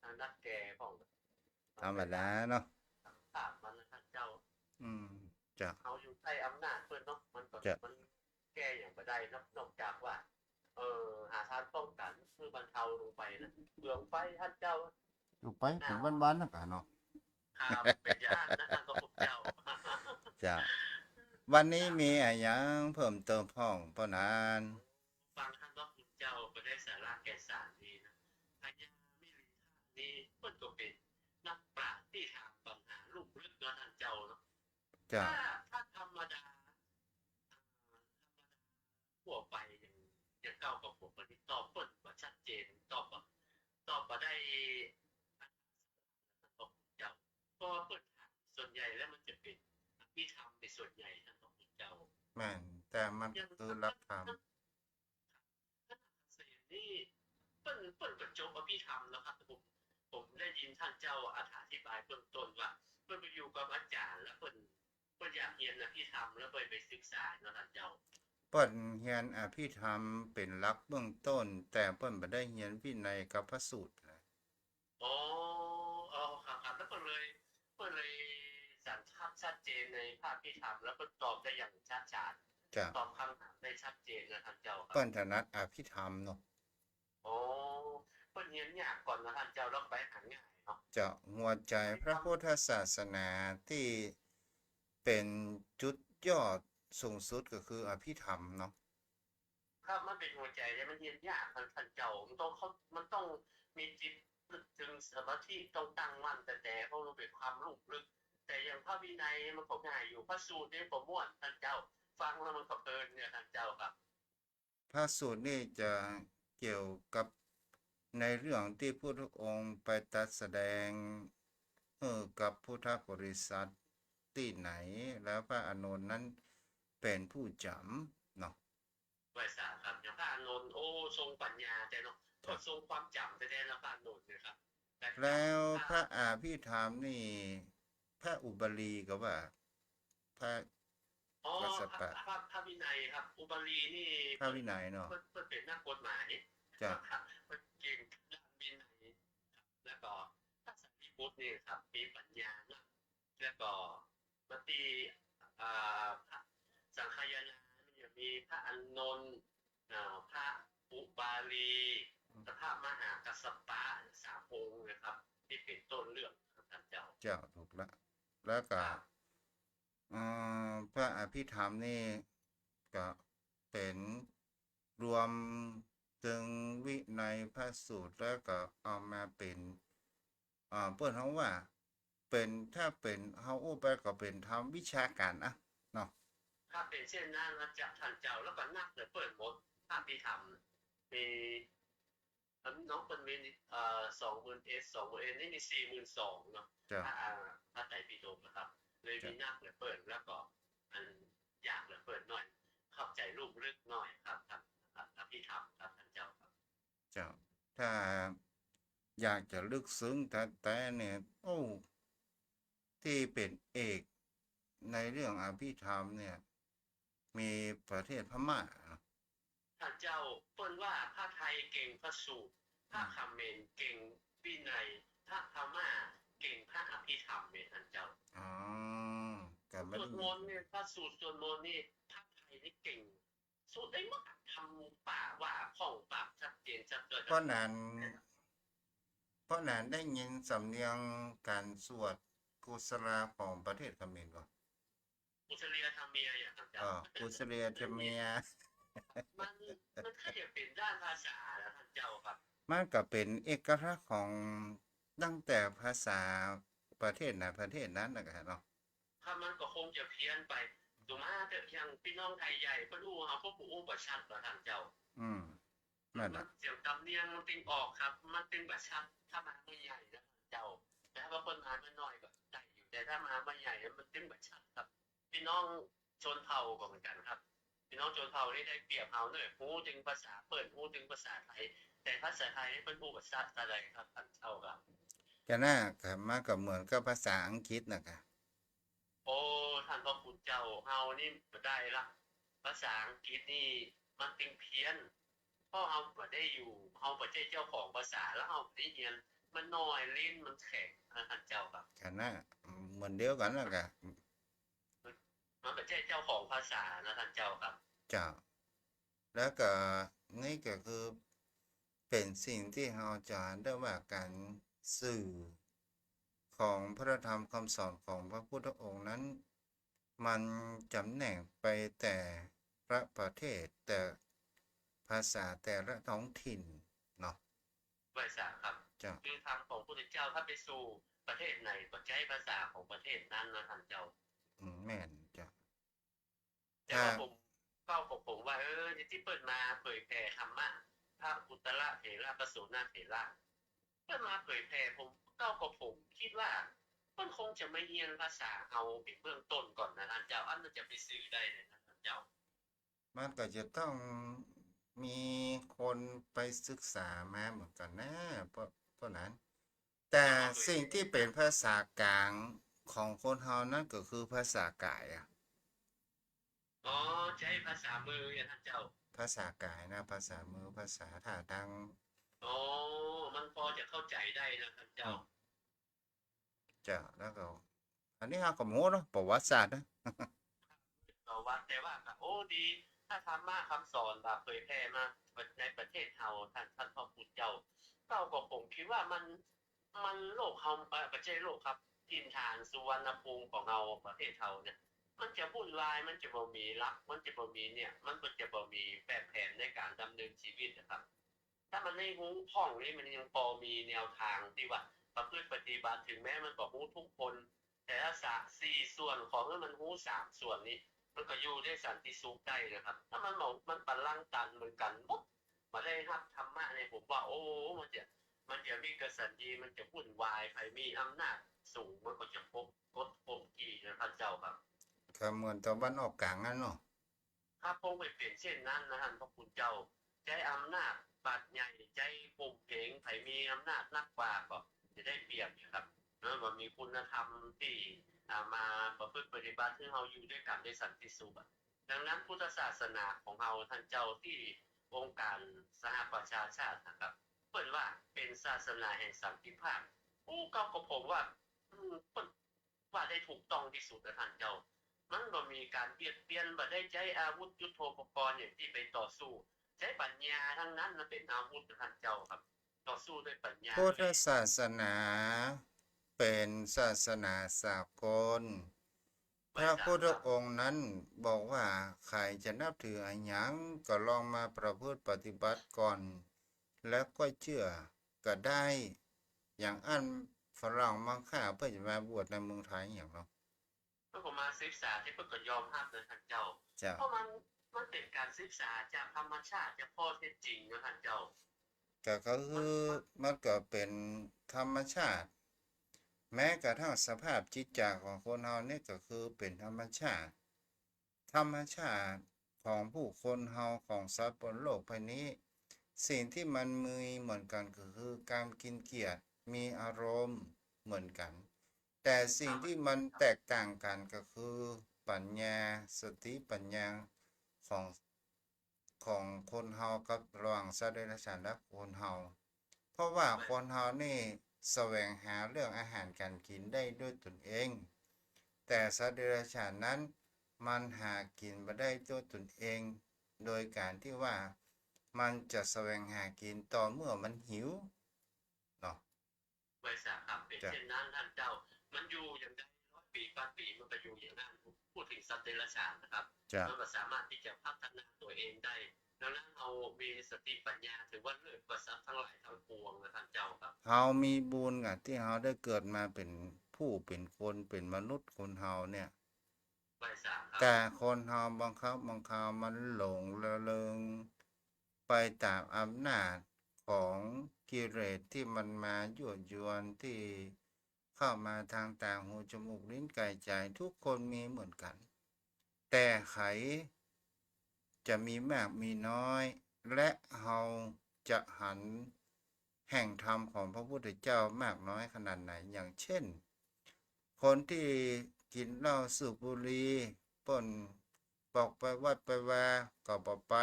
Speaker 2: ทางนักแก่ของ
Speaker 1: ธรรมดาเนาะ
Speaker 2: ถามมันนะท่านเจ้า
Speaker 1: อืมจ้ะ
Speaker 2: เอาอยู่ใต้อำนาจเพื่อนเนาะมันก็
Speaker 1: จ้ะ
Speaker 2: มันแก้อย่างไม่ได้นอกจากว่าหาทางป้องกันคือบรรเทาลงไปนะเปลืองไฟท่านเจ้า
Speaker 1: อยู่ไปเป็นบ้านๆนะกะเนาะ
Speaker 2: ครับเป็นญาตินะท่านพระคุณเจ้า
Speaker 1: จ้ะวันนี้มีอะไรยังเพิ่มเติมพ้องป้านาน
Speaker 2: ฟังท่านว่าคุณเจ้าก็ได้สาระแก่สารดีนะพญามิลีนี่เปิดตัวเป็น นักปราชญ์ที่ถามปัญหาลูกลึกเนาะท่านเจ้าเนาะ
Speaker 1: เจ้า
Speaker 2: ถ้าธรรมดาทั่วไปอย่างเก้ากับผมมันตอบเปิ้นว่าชัดเจนตอบได้ท่านบอกเจ้าก็เปิ้นถามส่วนใหญ่แล้วมันจะเป็นอภิธรรมในส่วนใหญ่ท่านบอกเจ้า
Speaker 1: แม่นแต่มันคือหลักธรรม
Speaker 2: ท่านเสนนี่เปิ้นก็จบอภิธรรมแล้วครับผมได้ยินท่านเจ้าอธิบายเบื้องต้นว่าเปิ้นไปอยู่กับอาจารย์แล้วเปิ้นอยากเรียนอภิธรรมแล้วไปศึกษาเนาะท่านเจ้า
Speaker 1: เปิ้นเรียนอภิธรรมเป็นหลักเบื้องต้น แต่เปิ้นบ่ได้เรียนวินัยกับพระสูตรนะ
Speaker 2: อ๋อครับแล้วก็เลยสันทัดชัดเจนในภาคที่ทำแล้วก็ตอบได้อย่างชัดเจน
Speaker 1: จ้ะ
Speaker 2: ตอบคำถามได้ชัดเจนนะท่านเจ้าครั
Speaker 1: เปิ้
Speaker 2: บ
Speaker 1: นถนัดอภิธรรมเนาะ
Speaker 2: โอ้เปิ้นเรียนยากก่อนนะท่านเจ้าแล้วไปหาง่ายเนาะ
Speaker 1: เจ้าหัวใจพระพุทธศาสนาที่เป็นจุดยอดสูงสุดก็คืออภิธรรมเนาะ
Speaker 2: ครับมันเป็นหัวใจเลยมันเรียนยากท่านเจ้ามันต้องมีจิตลึกถึงสมาธิต้องตั้งมั่นแต่เพราะมันเป็นความลุ่มลึก แต่อย่างพระวินัยมันก็ง่ายอยู่พระสูตรนี่ผมม่วนท่านเจ้า ฟังแล้วมันก็เพลินเนี่ยท่านเจ้าครับ
Speaker 1: พระสูตรนี่จะเกี่ยวกับในเรื่องที่พุทธองค์ไปตรัสแสดงกับพุทธบริษัทที่ไหน แล้วพระอานนท์นั้นเป็นผู้จำเนาะ
Speaker 2: ไหวสาครับอย่างพระอานนท์โอ้ทรงปัญญาแต่เนาะก็ทรงความจำแต่แล้วพระอานนท์นะครับต่
Speaker 1: แล้วพระอภิธรรมนี่พระอุบลีก็ว่าพระ
Speaker 2: อ๋อ
Speaker 1: วัสสปะ
Speaker 2: พระวินัยครับ อุบาลีนี่
Speaker 1: พระวินัยเนาะ
Speaker 2: เพิ่นเป็นนักกฎหมาย
Speaker 1: จ้ะ
Speaker 2: ครับเพิ่นเก่งด้านวินัยครับแล้วก็พระสันติพุทธนี่ครับมีปัญญามากแล้วก็มติพระสังฆายนาเนี่ยมีพระอานนท์พระอุบาลีพระมหากัสสปะ3องค์นะครับที่เป็นต้นเรื่องครับท่านเจ้า
Speaker 1: เจ้าถูกละแล้วก็พระอภิธรรมนี่ก็เป็นรวมถึงวินัยพระสูตรแล้วก็เอามาเป็นเปิ้นเฮาว่าเป็นถ้าเป็นเฮาอู้ไปก็เป็นทำวิชาการนะเนาะ
Speaker 2: ถ้าเป็นเช่นนั้นนะจะท่านเจ้าแล้วก็นักเลยเปิดหมดภาพที่ทำมีน้องเป็นมี20,000 นี่มี42,000เนาะ
Speaker 1: จ้ะ
Speaker 2: พระไตรปิฎกนะครับเลยมีนักเลยเปิดแล้วก็อันอยากเลยเปิดหน่อยเข้าใจรูปลึกหน่อยครับพระพิธรรมครับท่านเจ้าครับ
Speaker 1: เจ้าถ้าอยากจะลึกซึ้งแต่เนี่ยโอ้ที่เป็นเอกในเรื่องอภิธรรมเนี่ยมีประเทศพม่าเนาะ
Speaker 2: ท่านเจ้าเปิ้นว่าพระไทยเก่งพระสูตรพระคำเขมรเก่งวินัยพระพม่าเก่งพระอภิธรรมเนี่ยท่านเจ้า
Speaker 1: อ๋อก็
Speaker 2: ส
Speaker 1: ไม่
Speaker 2: ว
Speaker 1: ได้
Speaker 2: ดมนต์เนี่ยพระสูตรสวดมนต์นี่พระไทยนี่เก่งสวดได้มากทำป่าว่าผ่องปากชัดเจนชัดเจน
Speaker 1: เพราะนั้นได้ยินสำเนียงการสวดกุศลาของประเทศเขมรก่อน
Speaker 2: กุศลีธรรมเมียอย่างท่านเจ้า
Speaker 1: กุศเลียจะเมีย
Speaker 2: มันแค่จะเป็นด้านภาษาแล้วท่านเจ้าครับ
Speaker 1: มันก็เป็นเอกลักษณ์ของตั้งแต่ภาษาประเทศไหนประเทศนั้นนะครับเนาะ
Speaker 2: ถ้ามันก็คงจะเพี้ยนไปถูกไหมแต่อย่างพี่น้องไทยใหญ่เพิ่นอู้เฮาพวกผู้อู้ประชัดแล้วท่านเจ้า
Speaker 1: นั่น
Speaker 2: มั
Speaker 1: น่ะ
Speaker 2: นเสียงตำเนียงมันติงออกครับ มันติงประชัดถ้ามาไม่ใหญ่นะเจ้า แต่ถ้าเพิ่นมาไม่น้อยก็ได้อยู่แต่ถ้ามาไม่ใหญ่มันติงประชัดครับ พี่น้องชนเผ่าก็เหมือนกันครับ พี่น้องชนเผ่านี่ได้เปรียบเฮาหน่อยฮู้ถึงภาษาเปิ้นฮู้ถึงภาษาไทย แต่ภาษาไทยนี่เพิ่นฮู้ภาษาอะไรครับท่านเจ้าครับ
Speaker 1: จะน่ากับมากับเหมือนกับภาษาอังกฤษนะครับ
Speaker 2: โอ้ท่านพระคุณเจ้าเฮานี่บ่ได้ละภาษาอังกฤษนี่มันติงเพี้ยน เพราะเฮาบ่ได้อยู่เฮาบ่ใช่เจ้าของภาษาแล้วเฮาบ่ได้เรียนมันน้อยลิ้นมันแข็งท่านเจ้าครับ
Speaker 1: กันน่ะเหมือนเดียวกันแล้วกัน
Speaker 2: มันบ่ใช่เจ้าของภาษานะท่านเจ้าครับ
Speaker 1: เจ้า แล้วก็นี่ก็คือเป็นสิ่งที่เราจะได้ว่าการสื่อของพระธรรมคำสอนของพระพุทธองค์นั้น มันจำแนกไปแต่ละประเทศแต่ภาษาแต่ละท้องถิ่นเนาะ
Speaker 2: ไว้สาครับ
Speaker 1: เจ้า จ้ะ
Speaker 2: คือธรรมของพระพุทธเจ้าถ้าไปสู่ประเทศไหนก็ใช้ภาษาของประเทศนั้นนะท่านเจ้า
Speaker 1: แม่นจ้ะ
Speaker 2: แต่
Speaker 1: ถ้า
Speaker 2: ว่าผมเฝ้ากับผมว่าที่เปิดมาเผยแผ่ธรรมะพระอุตตรเถระประสูนาเถระเปิดมาเผยแผ่ผมเก้ากับผมคิดว่ามันคงจะไม่เรียนภาษาเอาเป็นเบื้องต้นก่อนนะท่านเจ้าอันนั้นจะไปซื้อได้เลยนะท่านเจ้า
Speaker 1: มันก็จะต้องมีคนไปศึกษามาเหมือนกันนะเพราะนั้นแต่
Speaker 2: จะมาเผย
Speaker 1: สิ่ง
Speaker 2: แผ่
Speaker 1: ที่เป็นภาษากลางของคนเฮานั่นก็คือภาษากายอะ
Speaker 2: อ๋อใช้ภาษามือเนี่ยท่านเจ้า
Speaker 1: ภาษากายนะภาษามือภาษาท่าทาง
Speaker 2: อ๋อมันพอจะเข้าใจได้นะท่าน
Speaker 1: อื
Speaker 2: เจ้า
Speaker 1: มจ้ะแล้วก็อันนี้เฮาก็บ่รู้เนาะประวัติศาสตร์นะ
Speaker 2: วัดแต่ว่าก็โอ้ดีถ้าธรรมะคำสอนแบบเผยแพร่มาในประเทศเฮาท่านพ่อพุทธเจ้าเก้าก็ผมคิดว่ามันโลกเฮาประเทศโลกครับถิ่นฐานสุวรรณภูมิของเราประเทศเฮาเนี่ยมันจะวุ่นวายมันจะบ่มีหลักมันจะบ่มีเนี่ยมันก็จะบ่มีแบบแผนในการดำเนินชีวิตนะครับถ้ามันในหูพ่องนี่มันยังพอมีแนวทางที่ว่าประพฤติปฏิบัติถึงแม้มันบ่ฮู้ทุกคน แต่ถ้าสี่ส่วนของมันฮู้สามส่วนนี้มันก็อยู่ได้สันติสุขได้นะครับถ้ามันบอกมันปะลังกันเหมือนกันหมดมาได้รับธรรมะเนี่ยผมว่าโอ้มันจะมีกษัตริย์ดีมันจะวุ่นวายใครมีอำนาจสูงมันก็จะพบกดข่มขี่นะพระเจ้าครับ
Speaker 1: ก็เหมือนตะวันออกกลางนั่นเนาะ
Speaker 2: ถ้าพงไปเปลี่ยนเช่นนั้นนะฮะพระคุณเจ้าใจอำนาจบาดใหญ่ใจปุ่มเพงใครมีอำนาจนักกว่าก็จะได้เปรียบครับมันมีคุณธรรมที่มาประพฤติปฏิบัติที่เราอยู่ด้วยกันในสันติสุขดังนั้นพุทธศาสนาของเราท่านเจ้าที่องค์การสหประชาชาตินะครับเปิดว่าเป็นศาสนาแห่งสันติภาพก็ผมว่าเปิดว่าได้ถูกต้องที่สุดนะท่านเจ้า มันบ่มีการเบียดเบียนบ่ได้ใช้อาวุธยุทโธปกรณ์อย่างที่ไปต่อสู้ใช้ปัญญาทั้งนั้นนะเป็นอาวุธท่านเจ้าครับต่อสู้ด้วยปัญญา
Speaker 1: พุทธ
Speaker 2: ด้วย
Speaker 1: ศาสนาเป็นศาสนาสากลพ
Speaker 2: ไว้
Speaker 1: ระพุทธ
Speaker 2: สามครับ
Speaker 1: องค์นั้นบอกว่าใครจะนับถืออันหยังก็ลองมาประพฤติปฏิบัติก่อน แล้วก็เชื่อก็ได้อย่างอันฝรั่งมังค่าเพื่อจะมาบวชในเมืองไทยอย่างเนาะ
Speaker 2: เมื่อผมมาศึกษาที่เพิ่นก็ยอมรับนะท่านเจ้า
Speaker 1: เจ้า
Speaker 2: เพราะมันเป็นการศึกษาจากธรรมชาติจากข้อเท็จจริงนะท่านเจ้า
Speaker 1: ก็คือมันก็เป็นธรรมชาติแม้กระทั่งสภาพจิตใจของคนเฮานี่ก็คือเป็นธรรมชาติธรรมชาติของผู้คนเฮาของสัตว์บนโลกใบนี้ สิ่งที่มันมีเหมือนกันก็คือการกินเกียรติมีอารมณ์เหมือนกันแต่สิ่งที่มันแตกต่างกันก็คือปัญญาสติปัญญาของของคนเฮากับระหว่างสัตว์เดรัจฉานและคนเฮาเพราะว่าคนเฮานี่แสวงหาเรื่องอาหารการกินได้ด้วยตนเองแต่สัตว์เดรัจฉานนั้นมันหากินบ่ได้ด้วยตนเองโดยการที่ว่ามันจะแสวงหากินต่อเมื่อมันหิวเนาะ
Speaker 2: ไว้สาครับเป็น
Speaker 1: จ้ะ
Speaker 2: เช่นนั้นท่านเจ้ามันอยู่อย่างได้100 ปีพันปีมันก็อยู่อย่างนั้นพูดถึงสัตว์เดรัจฉานนะครับ
Speaker 1: จ้ะ
Speaker 2: มันก็สามารถที่จะพัฒนาตัวเองได้ดังนั้นเรามีสติปัญญาถือว่าเลิศกว่าสัตว์ทั้งหลายทั้งปวงนะท่านเจ้าครับ
Speaker 1: เฮามีบุญอะที่เฮาได้เกิดมาเป็นผู้เป็นคนเป็นมนุษย์คนเฮาเนี่ย
Speaker 2: ไว้สาครับ
Speaker 1: แต่คนเฮาบางคราวมันหลงระเริงไปตามอำนาจของกิเลสที่มันมายั่วยวนที่เข้ามาทางตาหูจมูกลิ้นกายใจทุกคนมีเหมือนกันแต่ไขจะมีมากมีน้อยและเฮาจะหันแห่งธรรมของพระพุทธเจ้ามากน้อยขนาดไหนอย่างเช่นคนที่กินเหล้าสูบบุหรี่ปล้นบอกไปวัดไปว่าก็บ่ไป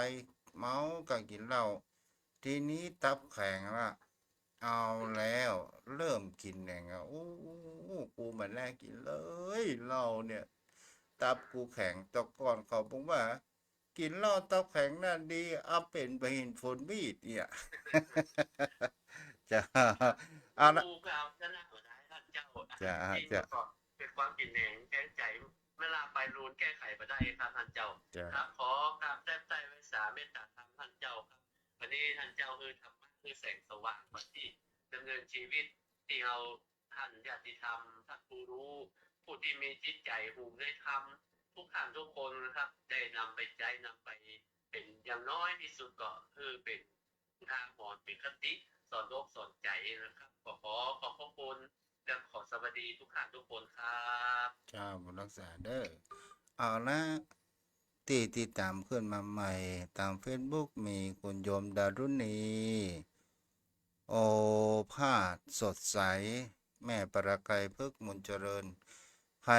Speaker 1: เมาก็กินเหล้าทีนี้ตับแข็งละเอาแล้วเริ่มกินแหงอ่ะกูไม่แลกินเลยเหล้าเนี่ยตับกูแข็งแต่ก่อนเขาบอกว่ากินเหล้าตับแข็งนั่นดีเอาเป็นไปเห็นฝนมีดเนี่ยจะเอาละ
Speaker 2: ดูก็เอาชนะมาได้ท่านเจ้า
Speaker 1: จะ
Speaker 2: จริง
Speaker 1: จะ
Speaker 2: แล้วก็เป็นความกินแหนงแก้ใจเวลาไปรูนแก้ไขมาได้ครับท่านเจ้า
Speaker 1: จะ
Speaker 2: ครับขอครับแต้มใต้ไว้สาเมตตาธรรมท่านเจ้าครับวันนี้ท่านเจ้าคือธรรมะคือแสงสว่างวันที่ ดำเนินชีวิตที่เราท่านญาติธรรมท่านผู้รู้ผู้ที่มีจิตใจหูได้ทำทุกท่านทุกคนนะครับได้นำไปใจนำไปเป็นอย่างน้อยที่สุดก็คือเป็นทางหอนเป็นคติสอนโลกสอนใจนะครับขอบพระคุณและขอสวัสดีทุกท่านทุกคนครับ
Speaker 1: เจ้าบุญรักษาเด้อเอาละที่ติดตามขึ้นมาใหม่ตาม Facebook มีคุณโยมดารุณีโอภาสสดใส แม่ประไกรพึกษ์มุนเจริญใคร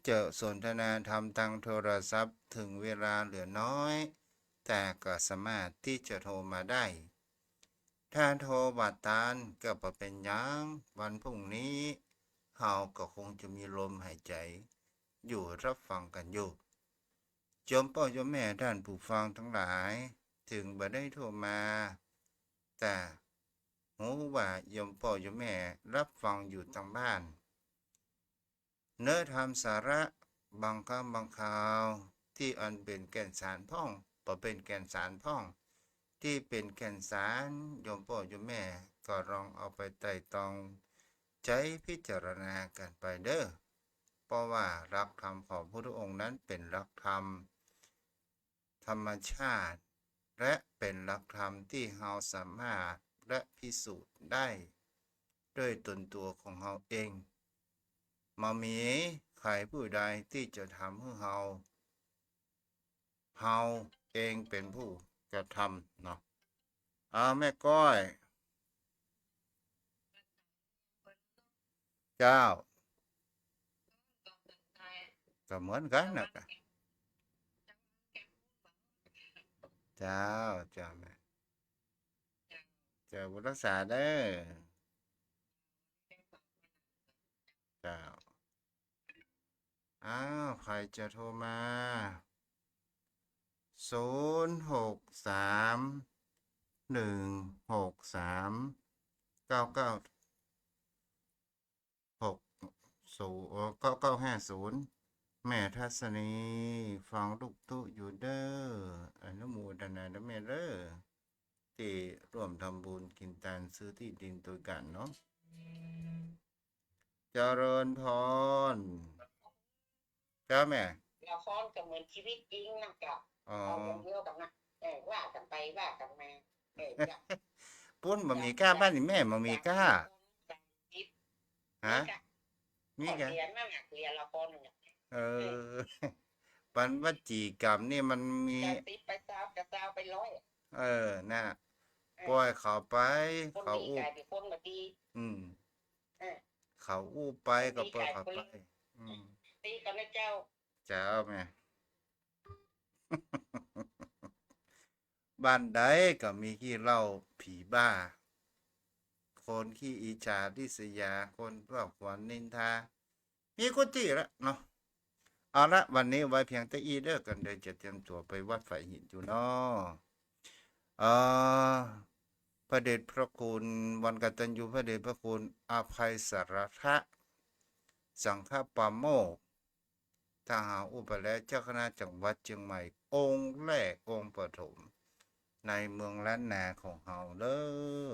Speaker 1: จะสนทนาธรรมทางโทรศัพท์ถึงเวลาเหลือน้อย แต่ก็สามารถที่จะโทรมาได้ ถ้าโทรบัดตานก็บ่เป็นหยังวันพรุ่งนี้เฮาก็คงจะมีลมหายใจ อยู่รับฟังกันอยู่โยมพ่อโยมแม่ท่านผู้ฟังทั้งหลาย ถึงบ่ได้โทรมา แต่หูว่าโยมพ่อโยมแม่รับฟังอยู่ทางบ้าน เนื้อธรรมสาระบางคำบางคราวที่อันเป็นแก่นสารพ่องบ่เป็นแก่นสารพ่อง ที่เป็นแก่นสารโยมพ่อโยมแม่ก็ลองเอาไปไต่ตองใช้พิจารณากันไปเด้อเพราะว่าหลักธรรมของพระพุทธองค์นั้นเป็นหลักธรรมธรรมชาติ และเป็นหลักธรรมที่เราสามารถและพิสูจน์ได้ด้วยตนตัวของเราเองมามีใครผู้ใดที่จะทำให้เราเองเป็นผู้กระทำเนาะแม่ก้อย เจ้าก็เหมือนกันนะกะเจ้าเจ้าแม่เจ้าบุญรักษาเด้อเจ้าใครจะโทรมา06316396909950แม่ทัศนีฟังลูกตุอยู่เด้ออนุโมทนาเด้อแม่เด้อที่ร่วมทำบุญกินทานซื้อที่ดินตัวกันเนาะเจริญพรเจ้าแม่
Speaker 3: ละครก็เหมือนชีวิตจริงนะกับ
Speaker 1: อ๋อ
Speaker 3: เอาอย่างเดียวกันนะว่ากันไปว่ากันมาจะ
Speaker 1: ปุ้นบะหมี่ก้าบ้านนี่แม่บะหมี่ก้าฮะมี
Speaker 3: มี
Speaker 1: กั
Speaker 3: เรียนนั่นน่ะเรียนละครเนี่ย
Speaker 1: ปันวจีกรรมนี่มันมี
Speaker 3: จะติดไปซาวจะซาวไปร้อย
Speaker 1: น่ะปล่อยเขาไป
Speaker 3: คน
Speaker 1: เขา
Speaker 3: ดี
Speaker 1: อู้
Speaker 3: กลายเป็นคนมาดี เออ
Speaker 1: เขาอู้ไปก็ปล่อยเขาไป
Speaker 3: ตีกันนะเจ้า
Speaker 1: เจ้าแม่ บ้านใดก็มีขี้เหล้าผีบ้า คนขี้อิจฉาริษยา คนรอบขวัญนินทา มีกุฏิละเนาะ เอาละวันนี้ไว้เพียงแต่อีเด้อกันเดี๋ยวจะเตรียมตัวไปวัดไฟหินอยู่เนาะพระเดชพระคุณวันกตัญญูพระเดชพระคุณอภัยสารทะสังฆปาโมกข์ทหารอุปและเจ้าคณะจังหวัดเชียงใหม่องค์แรกองค์ปฐมในเมืองล้านนาของเฮาเด้อ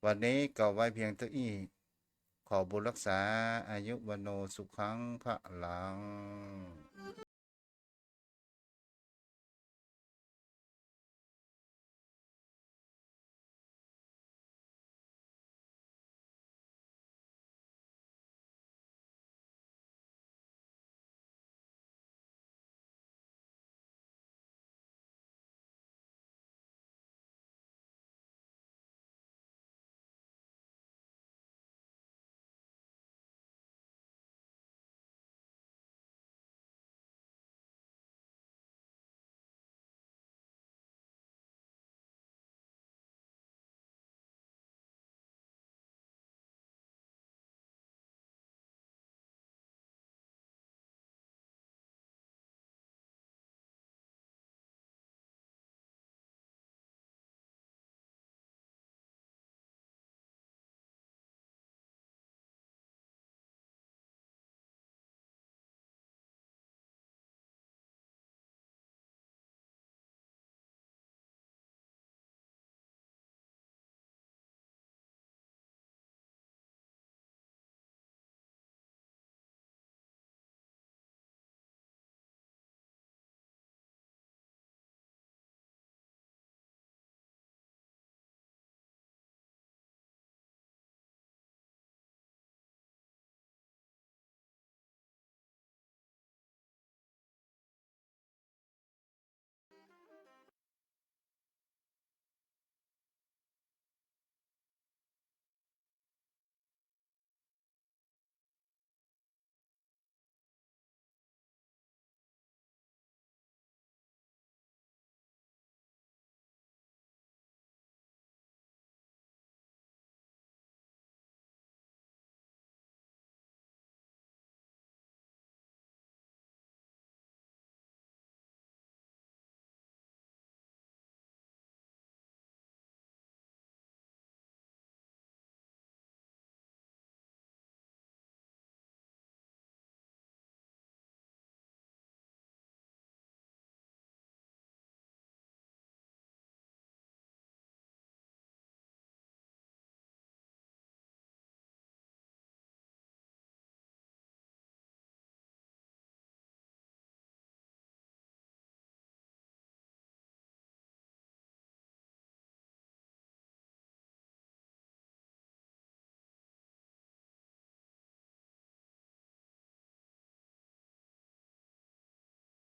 Speaker 1: วันนี้ก็ไว้เพียงเท่านี้ขอบุญรักษาอายุวโนสุขังพระลัง